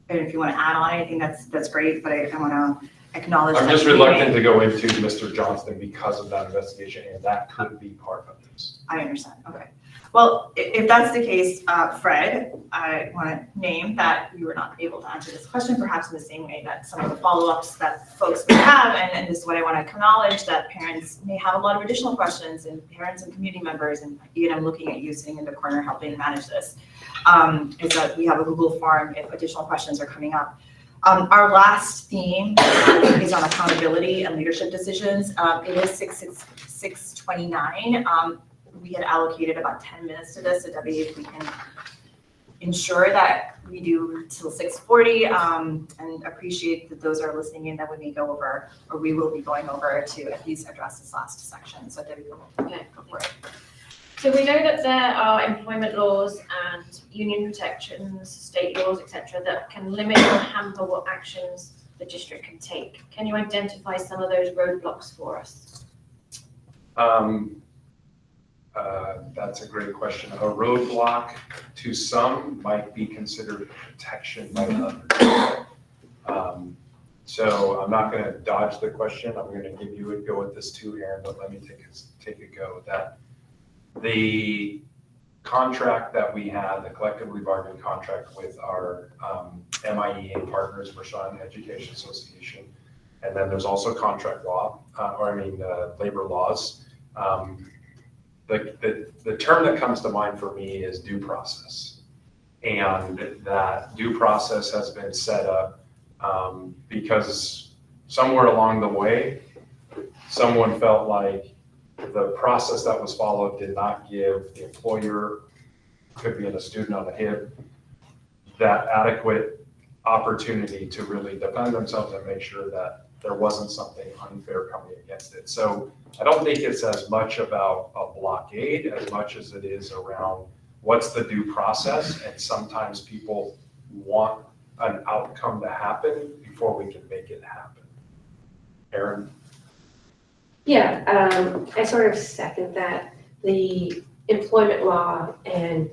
and if you want to add on anything, that's great, but I want to acknowledge. I'm that just we reluctant to go into Mr. Johnston because of that investigation, and that could be part of this. I understand, okay. Well, if that's the case, Fred, I want to name that you were not able to answer this question, perhaps in the same way that some of the follow-ups that folks may have, and this is what I want to acknowledge, that parents may have a lot of additional questions, and parents and community members, and Ian, I'm looking at you sitting in the corner helping manage this, is that we have a Google form if additional questions are coming up. Our last theme is on accountability and leadership decisions. It is 6:29. We had allocated about 10 minutes to this, so Debbie, if we can ensure that we do till 6:40, and appreciate that those are listening in, that we may go over, or we will be going over to at least address this last section. So Debbie, go for it. So we know that there are employment laws and union protections, state laws, etc., that can limit or hamper what actions the district can take. Can you identify some of those roadblocks for us? That's a great question. A roadblock to some might be considered protection by others. So I'm not going to dodge the question. I'm going to give you a go at this too, Erin, but let me take a go at that. The contract that we had, the collectively bargained contract with our MIHS partners, Mercer Education Association, and then there's also contract law, labor laws. The term that comes to mind for me is due process. And that due process has been set up because somewhere along the way, someone felt like the process that was followed did not give the employer, could be in a student on a hip, that adequate opportunity to really defend themselves and make sure that there wasn't something unfair coming against it. So I don't think it's as much about a blockade as much as it is around what's the due process, and sometimes people want an outcome to happen before we can make it happen. Erin? Yeah, I sort of second that. The employment law and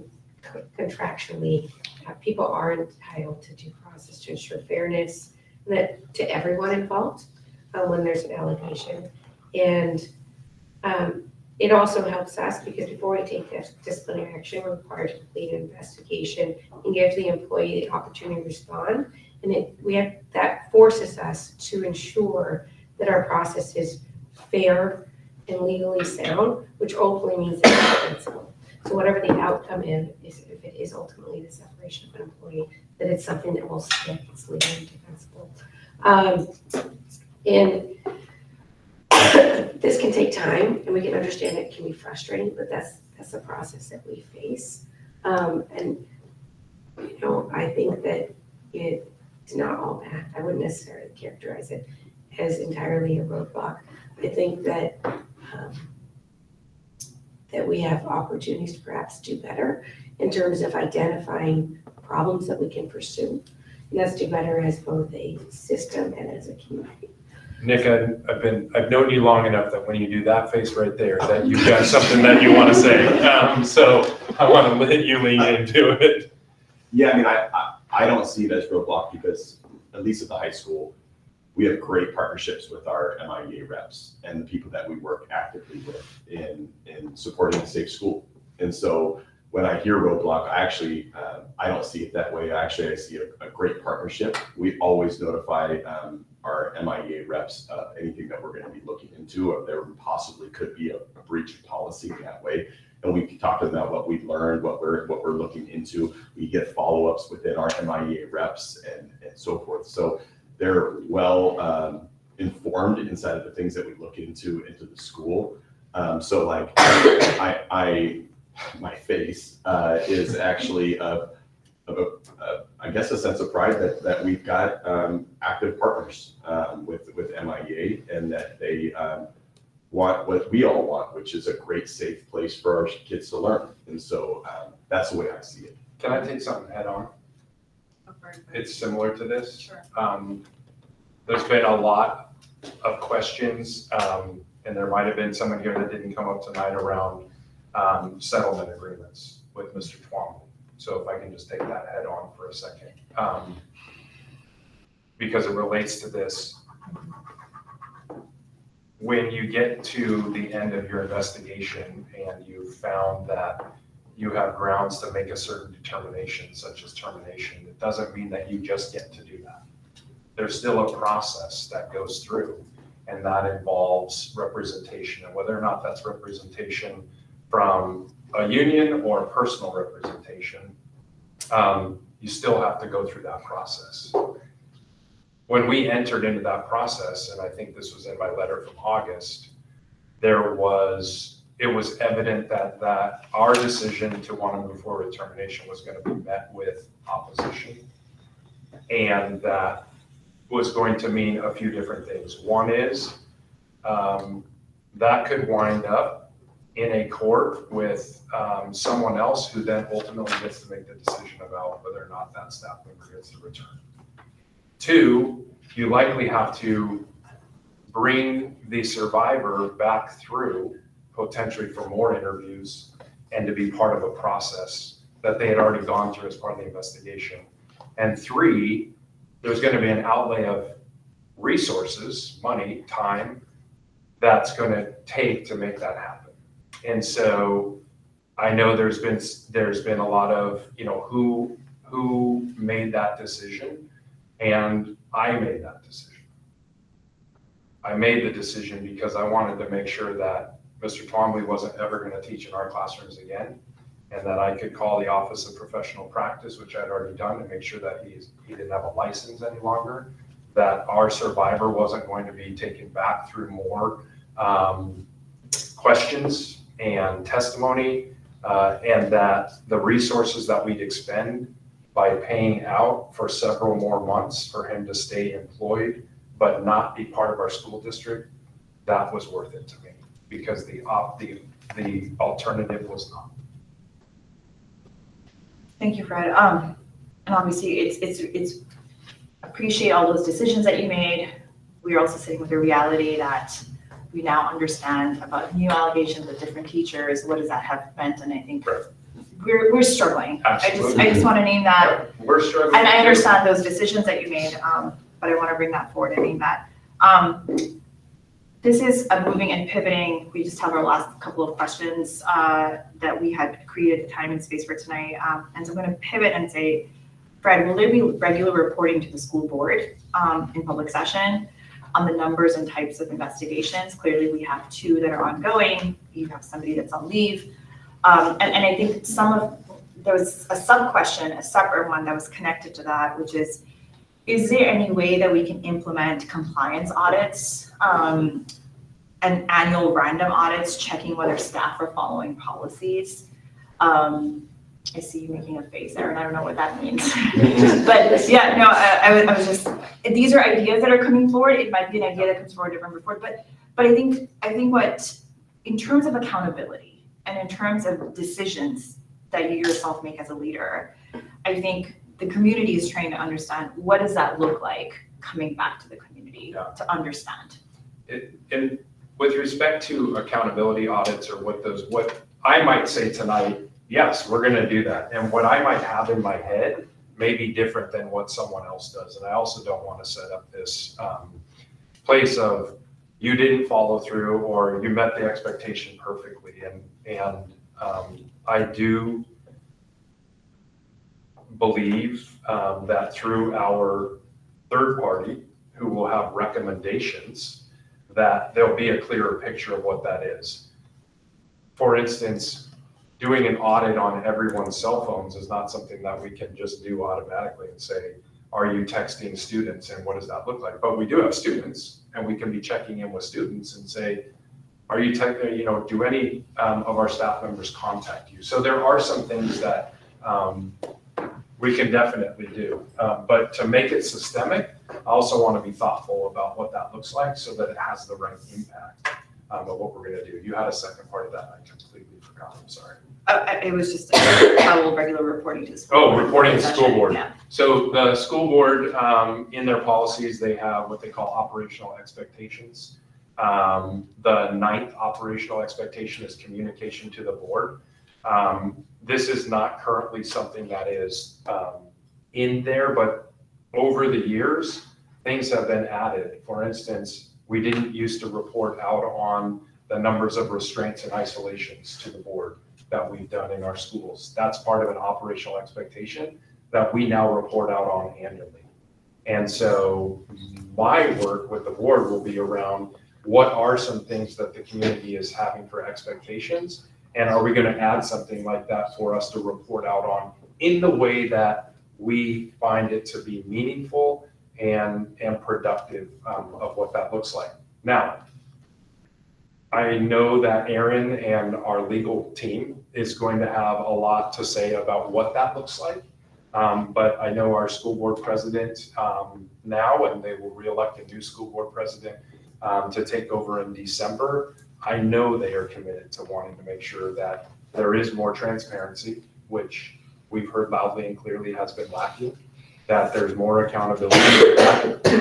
contractually, people are entitled to due process to ensure fairness that to everyone involved when there's an allegation. And it also helps us because before we take this disciplinary action, we're required to complete an investigation and give the employee the opportunity to respond. And that forces us to ensure that our process is fair and legally sound, which ultimately means that it's defensible. So whatever the outcome is, if it is ultimately the separation of an employee, that it's something that will stick, it's legally defensible. And this can take time, and we can understand it can be frustrating, but that's the process that we face. And you know, I think that it's not all bad. I wouldn't necessarily characterize it as entirely a roadblock. I think that that we have opportunities to perhaps do better in terms of identifying problems that we can pursue. And that's do better as both a system and as a community. Nick, I've known you long enough that when you do that face right there, that you've got something that you want to say. So I want to let you lean into it. Yeah, I mean, I don't see it as roadblock because, at least at the high school, we have great partnerships with our MIHS reps and the people that we work actively with in supporting a safe school. And so when I hear roadblock, I don't see it that way. I see a great partnership. We always notify our MIHS reps of anything that we're going to be looking into, or there possibly could be a breach of policy in that way. And we can talk to them about what we've learned, what we're looking into. We get follow-ups within our MIHS reps and so forth. So they're well informed inside of the things that we look into the school. So like my face is actually I guess a sense of pride that we've got active partners with MIHS, and that they want what we all want, which is a great, safe place for our kids to learn. And so that's the way I see it. Can I take something head on? It's similar to this. Sure. There's been a lot of questions, and there might have been someone here that didn't come up tonight around settlement agreements with Mr. Twombly. So if I can just take that head on for a second, because it relates to this. When you get to the end of your investigation and you've found that you have grounds to make a certain determination, such as termination, it doesn't mean that you just get to do that. There's still a process that goes through, and that involves representation, and whether or not that's representation from a union or personal representation, you still have to go through that process. When we entered into that process, and I think this was in my letter from August, it was evident that our decision to want to move forward with termination was going to be met with opposition, and that was going to mean a few different things. One is that could wind up in a court with someone else who then ultimately gets to make the decision about whether or not that staff member gets to return. Two, you likely have to bring the survivor back through potentially for more interviews and to be part of a process that they had already gone through as part of the investigation. And three, there's going to be an outlay of resources, money, time, that's going to take to make that happen. And so I know there's been a lot of, who made that decision, and I made that decision. I made the decision because I wanted to make sure that Mr. Twombly wasn't ever going to teach in our classrooms again, and that I could call the Office of Professional Practice, which I'd already done, to make sure that he didn't have a license any longer, that our survivor wasn't going to be taken back through more questions and testimony, and that the resources that we'd expend by paying out for several more months for him to stay employed but not be part of our school district, that was worth it to me, because the alternative was not. Thank you, Fred. And obviously it's appreciate all those decisions that you made. We are also sitting with the reality that we now understand about new allegations of different teachers. What does that have meant? And I think we're struggling. Absolutely. I just want to name that. We're struggling. And I understand those decisions that you made, but I want to bring that forward. I mean that this is a moving and pivoting. We just have our last couple of questions that we had created time and space for tonight. And so I'm going to pivot and say, Fred, will there be regular reporting to the school board in public session? on the numbers and types of investigations. Clearly, we have 2 that are ongoing. You have somebody that's on leave. And I think there was a sub-question, a separate one that was connected to that, which is there any way that we can implement compliance audits and annual random audits, checking whether staff are following policies? I see you making a face, Erin. I don't know what that means. But yeah, no, I was just, these are ideas that are coming forward. It might be an idea that comes forward from before, but I think what, in terms of accountability and in terms of decisions that you yourself make as a leader, I think the community is trying to understand, what does that look like coming back to the community to understand? And with respect to accountability audits or what I might say tonight, yes, we're going to do that. And what I might have in my head may be different than what someone else does. And I also don't want to set up this place of you didn't follow through or you met the expectation perfectly. And I do believe that through our third party, who will have recommendations, that there'll be a clearer picture of what that is. For instance, doing an audit on everyone's cell phones is not something that we can just do automatically and say, are you texting students and what does that look like? But we do have students, and we can be checking in with students and say, are you do any of our staff members contact you? So there are some things that we can definitely do. But to make it systemic, I also want to be thoughtful about what that looks like so that it has the right impact of what we're going to do. You had a second part of that, I completely forgot. I'm sorry. It was just how will regular reporting to school. Oh, reporting to school board. Yeah. So the school board, in their policies, they have what they call operational expectations. The 9th operational expectation is communication to the board. This is not currently something that is in there, but over the years, things have been added. For instance, we didn't used to report out on the numbers of restraints and isolations to the board that we've done in our schools. That's part of an operational expectation that we now report out on annually. And so my work with the board will be around what are some things that the community is having for expectations, and are we going to add something like that for us to report out on in the way that we find it to be meaningful and productive of what that looks like. Now, I know that Erin and our legal team is going to have a lot to say about what that looks like. But I know our school board president now, and they will re-elect a new school board president to take over in December. I know they are committed to wanting to make sure that there is more transparency, which we've heard loudly and clearly has been lacking, that there's more accountability.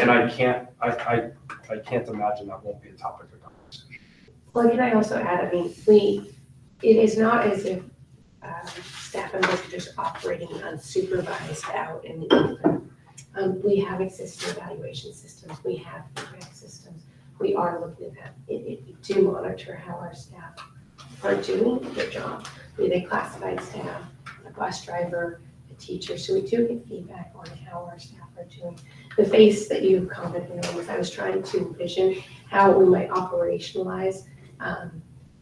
And I can't imagine that won't be a topic of conversation. Well, can I also add, I mean, it is not as if staff members are just operating unsupervised out in the open. We have existing evaluation systems, we have feedback systems. We are looking at that. We do monitor how our staff are doing their job, be they classified staff, a bus driver, a teacher. So we do get feedback on how our staff are doing. The face that you commented on was I was trying to envision how we might operationalize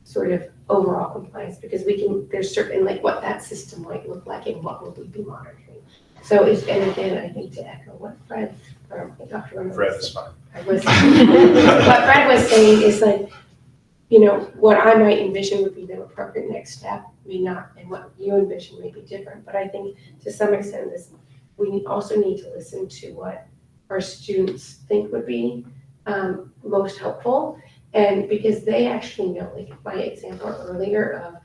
sort of overall compliance, because there's certain, like what that system might look like and what will we be monitoring. So and again, I think to echo what Fred or Dr. Rundle Fred is fine. what Fred was saying is like, what I might envision would be the appropriate next step, may not, and what you envision may be different. But I think to some extent, we also need to listen to what our students think would be most helpful. And because they actually know, like my example earlier of,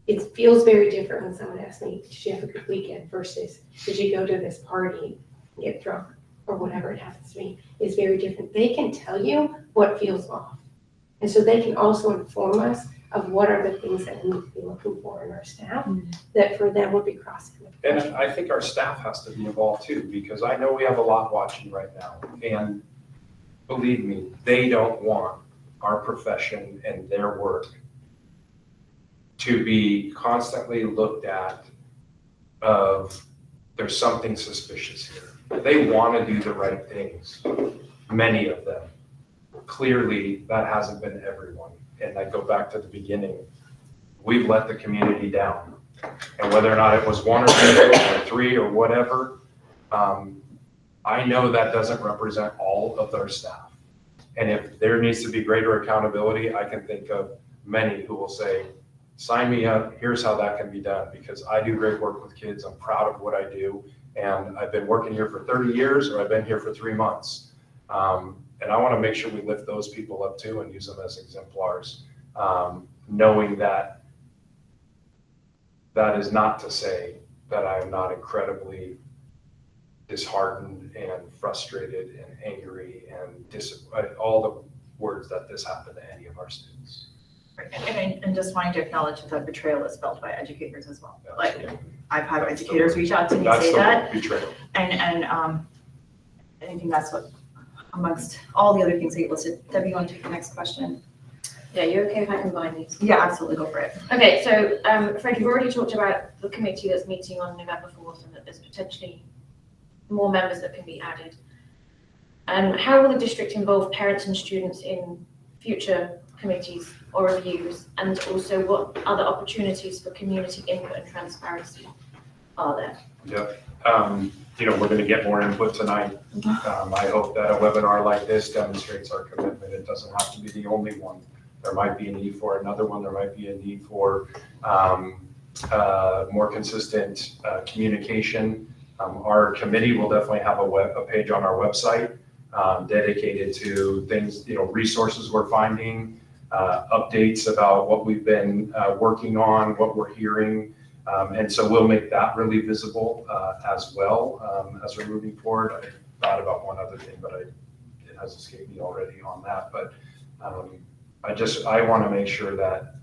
it feels very different when someone asks me, did you have a good weekend versus did you go to this party and get drunk or whatever it happens to be, is very different. They can tell you what feels off. And so they can also inform us of what are the things that we need to be looking for in our staff that for them would be crossing. And I think our staff has to be involved too, because I know we have a lot watching right now. And believe me, they don't want our profession and their work to be constantly looked at of there's something suspicious here. They want to do the right things. many of them. Clearly, that hasn't been everyone. And I go back to the beginning. We've let the community down. And whether or not it was one or two or three or whatever, I know that doesn't represent all of their staff. And if there needs to be greater accountability, I can think of many who will say, sign me up, here's how that can be done, because I do great work with kids, I'm proud of what I do, and I've been working here for 30 years, or I've been here for 3 months. And I wanna make sure we lift those people up too and use them as exemplars, knowing that that is not to say that I am not incredibly disheartened and frustrated and angry and all the words that this happened to any of our students. And just wanting to acknowledge that betrayal is felt by educators as well. Like, Absolutely. I've had That's educators reach out to me, That's say the that, betrayal. and I think that's what, amongst all the other things that you listed. Debbie, you want to take the next question? Yeah, you okay if I combine these? Yeah, absolutely, go for it. Okay, so Fred, you've already talked about the committee that's meeting on November 4th and that there's potentially more members that can be added. How will the district involve parents and students in future committees or reviews? And also, what other opportunities for community input and transparency are there? Yep. We're going to get more input tonight. I hope that a webinar like this demonstrates our commitment. It doesn't have to be the only one. There might be a need for another one. There might be a need for more consistent communication. Our committee will definitely have a page on our website dedicated to things, resources we're finding, updates about what we've been working on, what we're hearing. And so we'll make that really visible as well as we're moving forward. I thought about one other thing, but it has escaped me already on that. But I want to make sure that,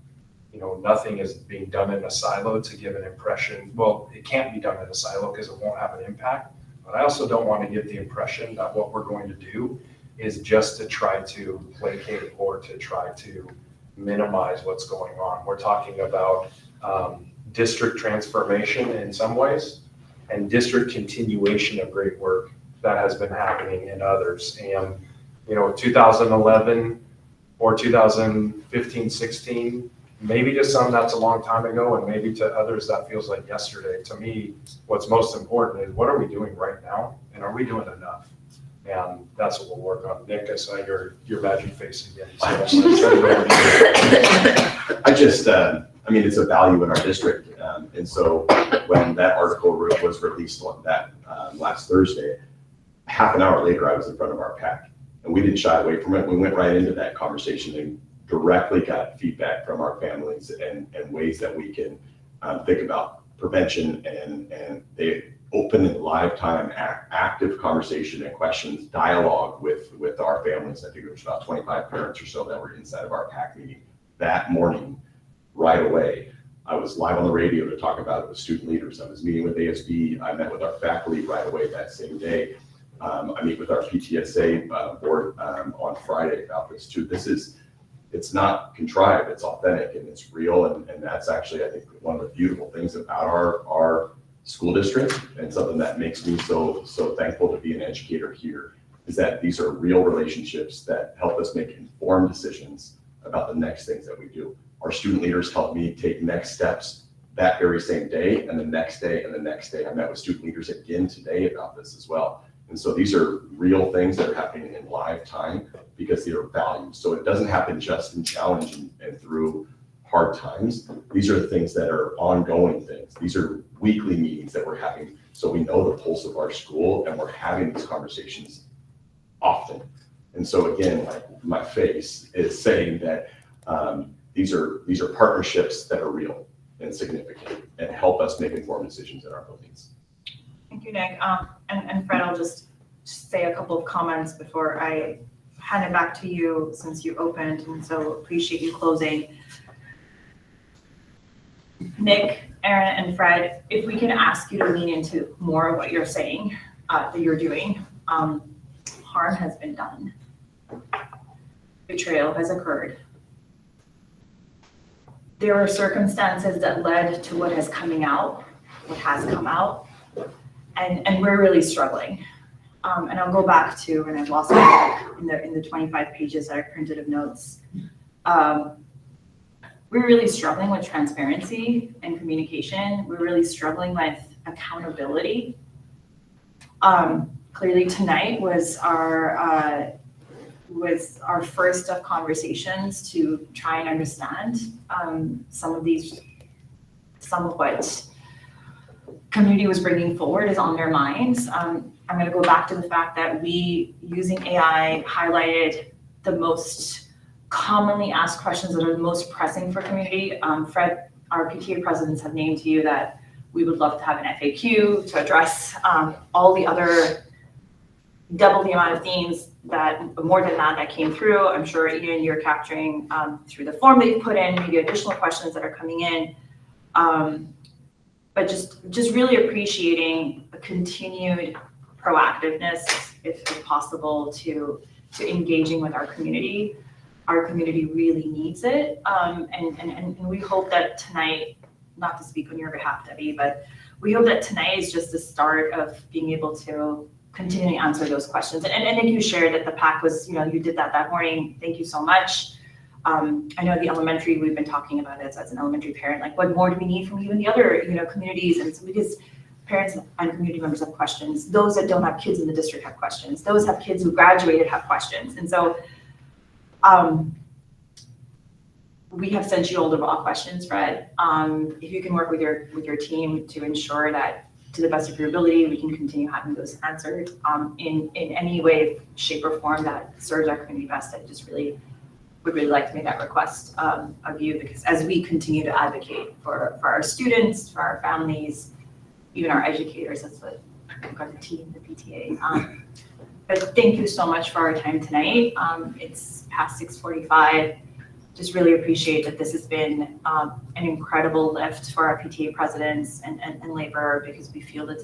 nothing is being done in a silo to give an impression. Well, it can't be done in a silo because it won't have an impact. But I also don't want to give the impression that what we're going to do is just to try to placate or to try to minimize what's going on. We're talking about district transformation in some ways and district continuation of great work that has been happening in others. And, 2011 or 2015, 16, maybe to some that's a long time ago, and maybe to others that feels like yesterday. To me, what's most important is what are we doing right now, and are we doing enough? And that's what we'll work on. Nick, I saw your magic face again. So it's a value in our district. And so when that article was released on that last Thursday, half an hour later, I was in front of our PAC, and we didn't shy away from it. We went right into that conversation and directly got feedback from our families and ways that we can think about prevention, and they open and live time active conversation and questions, dialogue with our families. I think there was about 25 parents or so that were inside of our PAC meeting that morning. Right away, I was live on the radio to talk about it with student leaders. I was meeting with ASB. I met with our faculty right away that same day. I meet with our PTSA board on Friday about this too. It's not contrived, it's authentic and it's real. And that's actually, I think, one of the beautiful things about our school district, and something that makes me so thankful to be an educator here, is that these are real relationships that help us make informed decisions about the next things that we do. Our student leaders help me take next steps that very same day, and the next day, and the next day. I met with student leaders again today about this as well. And so these are real things that are happening in live time because they are valued. So it doesn't happen just in challenge and through hard times. These are the things that are ongoing things. These are weekly meetings that we're having. So we know the pulse of our school, and we're having these conversations often. And so again, like my face is saying that these are partnerships that are real and significant and help us make informed decisions in our buildings. Thank you, Nick. And Fred, I'll just say a couple of comments before I hand it back to you, since you opened, and so appreciate you closing. Nick, Erin, and Fred, if we can ask you to lean into more of what you're saying, that you're doing. Harm has been done. Betrayal has occurred. There are circumstances that led to what has come out, and we're really struggling. and I'll go back to, and I've lost my in the 25 pages that I printed of notes. We're really struggling with transparency and communication. We're really struggling with accountability. Clearly tonight was our first of conversations to try and understand some of what community was bringing forward is on their minds. I'm going to go back to the fact that we, using AI, highlighted the most commonly asked questions that are the most pressing for community. Fred, our PTA presidents have named to you that we would love to have an FAQ to address all the other double the amount of themes more than that came through. I'm sure, Ian, you're capturing through the form that you put in, maybe additional questions that are coming in. But just really appreciating a continued proactiveness, if possible, to engaging with our community. Our community really needs it. And we hope that tonight, not to speak on your behalf, Debbie, but we hope that tonight is just the start of being able to continue to answer those questions. And I think you shared that the pack was, you did that morning. Thank you so much. I know the elementary, we've been talking about it as an elementary parent, like what more do we need from you and the other, communities? And so because parents and community members have questions, those that don't have kids in the district have questions, those have kids who graduated have questions. And so we have sent you all the raw questions, Fred. If you can work with your team to ensure that, to the best of your ability, we can continue having those answered in any way, shape, or form that serves our community best. I just would really like to make that request of you, because as we continue to advocate for our students, for our families, even our educators, that's what we've got the team, the PTA. But thank you so much for our time tonight. It's past 6:45. Just really appreciate that this has been an incredible lift for our PTA presidents and labor, because we feel that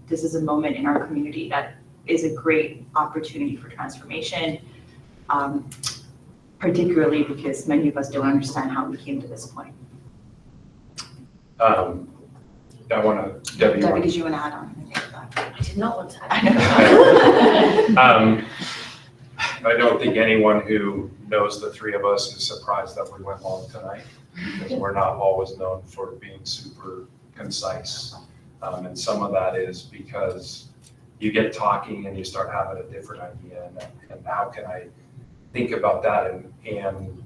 this is a moment in our community that is a great opportunity for transformation, particularly because many of us don't understand how we came to this point. I want to, Debbie, did you want to add on anything to that? I did not want to add. I don't think anyone who knows the three of us is surprised that we went long tonight, because we're not always known for being super concise. And some of that is because you get talking and you start having a different idea, and how can I think about that, and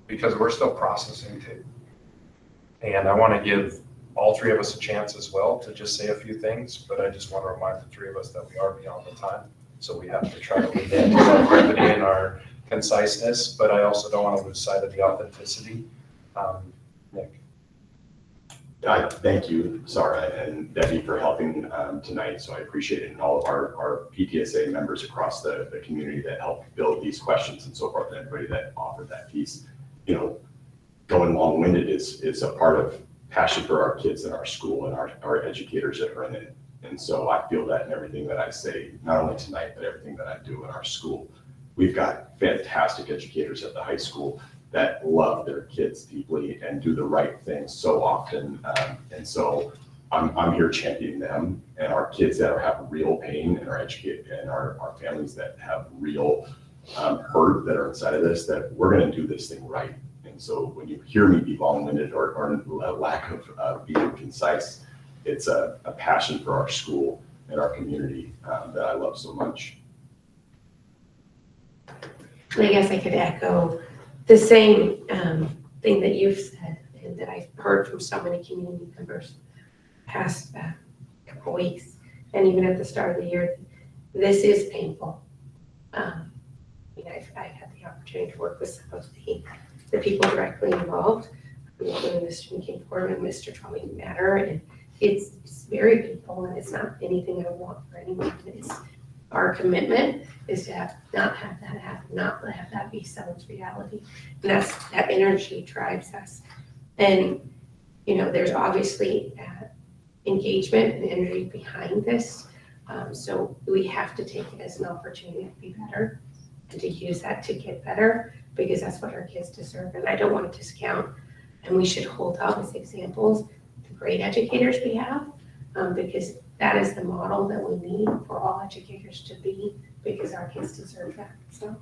because we're still processing too. And I want to give all three of us a chance as well to just say a few things, but I just want to remind the three of us that we are beyond the time. So we have to try to lean into our brevity and our conciseness, but I also don't want to lose sight of the authenticity. Nick. Thank you, Sarah and Debbie, for helping tonight. So I appreciate it, and all of our PTSA members across the community that helped build these questions and so forth, and everybody that offered that piece. Going long-winded is a part of passion for our kids in our school and our educators that are in it. And so I feel that in everything that I say, not only tonight, but everything that I do in our school. We've got fantastic educators at the high school that love their kids deeply and do the right thing so often. And so I'm here championing them and our kids that have real pain, and our families that have real hurt that are inside of this, that we're going to do this thing right. And so when you hear me be long-winded or a lack of being concise, it's a passion for our school and our community that I love so much. And I guess I could echo the same thing that you've said, and that I've heard from so many community members past couple weeks, and even at the start of the year. This is painful. I've had the opportunity to work with some of the people directly involved, including Mr. McCain Ford and Mr. Trolley Matter, and it's very painful, and it's not anything I want for anyone. It's our commitment is to not have that happen, not have that be someone's reality. And that energy drives us. And, there's obviously engagement and energy behind this. So we have to take it as an opportunity to be better and to use that to get better, because that's what our kids deserve. And I don't want to discount, and we should hold up as examples the great educators we have, because that is the model that we need for all educators to be, because our kids deserve that. So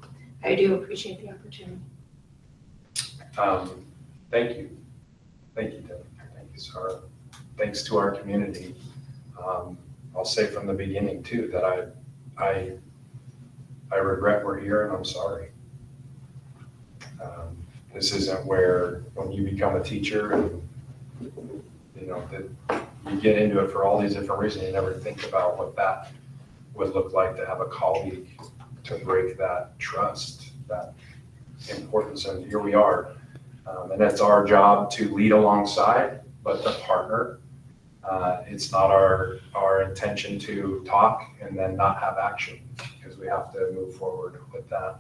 I do appreciate the opportunity. Thank you. Thank you, Debbie. Thank you, Sarah. Thanks to our community. I'll say from the beginning too, that I regret we're here and I'm sorry. This isn't where, when you become a teacher and, that you get into it for all these different reasons, you never think about what that would look like to have a colleague to break that trust, that importance, and here we are. And it's our job to lead alongside, but to partner. It's not our intention to talk and then not have action, because we have to move forward with that.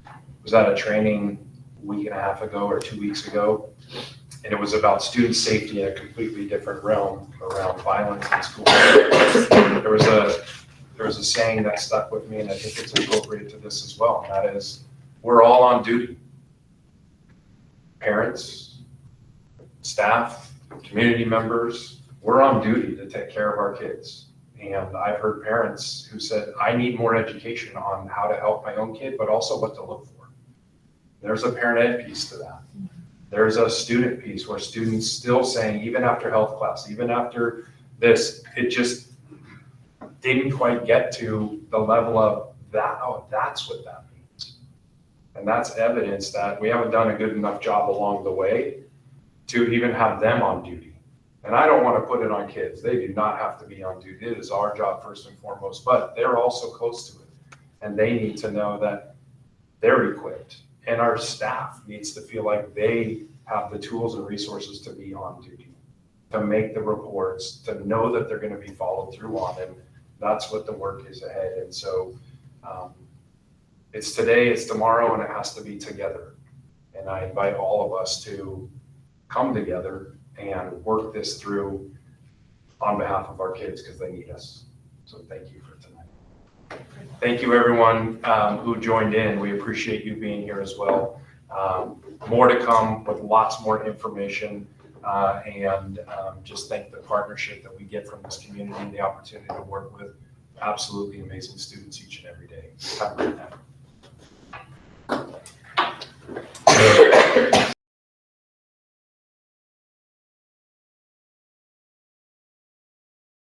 I was at a training a week and a half ago or 2 weeks ago, and it was about student safety in a completely different realm around violence in school. There was a saying that stuck with me, and I think it's appropriate to this as well, and that is, we're all on duty. Parents, staff, community members, we're on duty to take care of our kids. And I've heard parents who said, I need more education on how to help my own kid, but also what to look for. There's a parent ed piece to that. There's a student piece where students still saying, even after health class, even after this, it just didn't quite get to the level of that, oh, that's what that means. And that's evidence that we haven't done a good enough job along the way to even have them on duty. And I don't want to put it on kids. They do not have to be on duty. It is our job first and foremost, but they're also close to it. And they need to know that they're equipped. And our staff needs to feel like they have the tools and resources to be on duty, to make the reports, to know that they're going to be followed through on. And that's what the work is ahead. And so it's today, it's tomorrow, and it has to be together. And I invite all of us to come together and work this through on behalf of our kids, because they need us. So thank you for tonight. Thank you, everyone who joined in. We appreciate you being here as well. More to come with lots more information, and just thank the partnership that we get from this community and the opportunity to work with absolutely amazing students each and every day. Have a great night.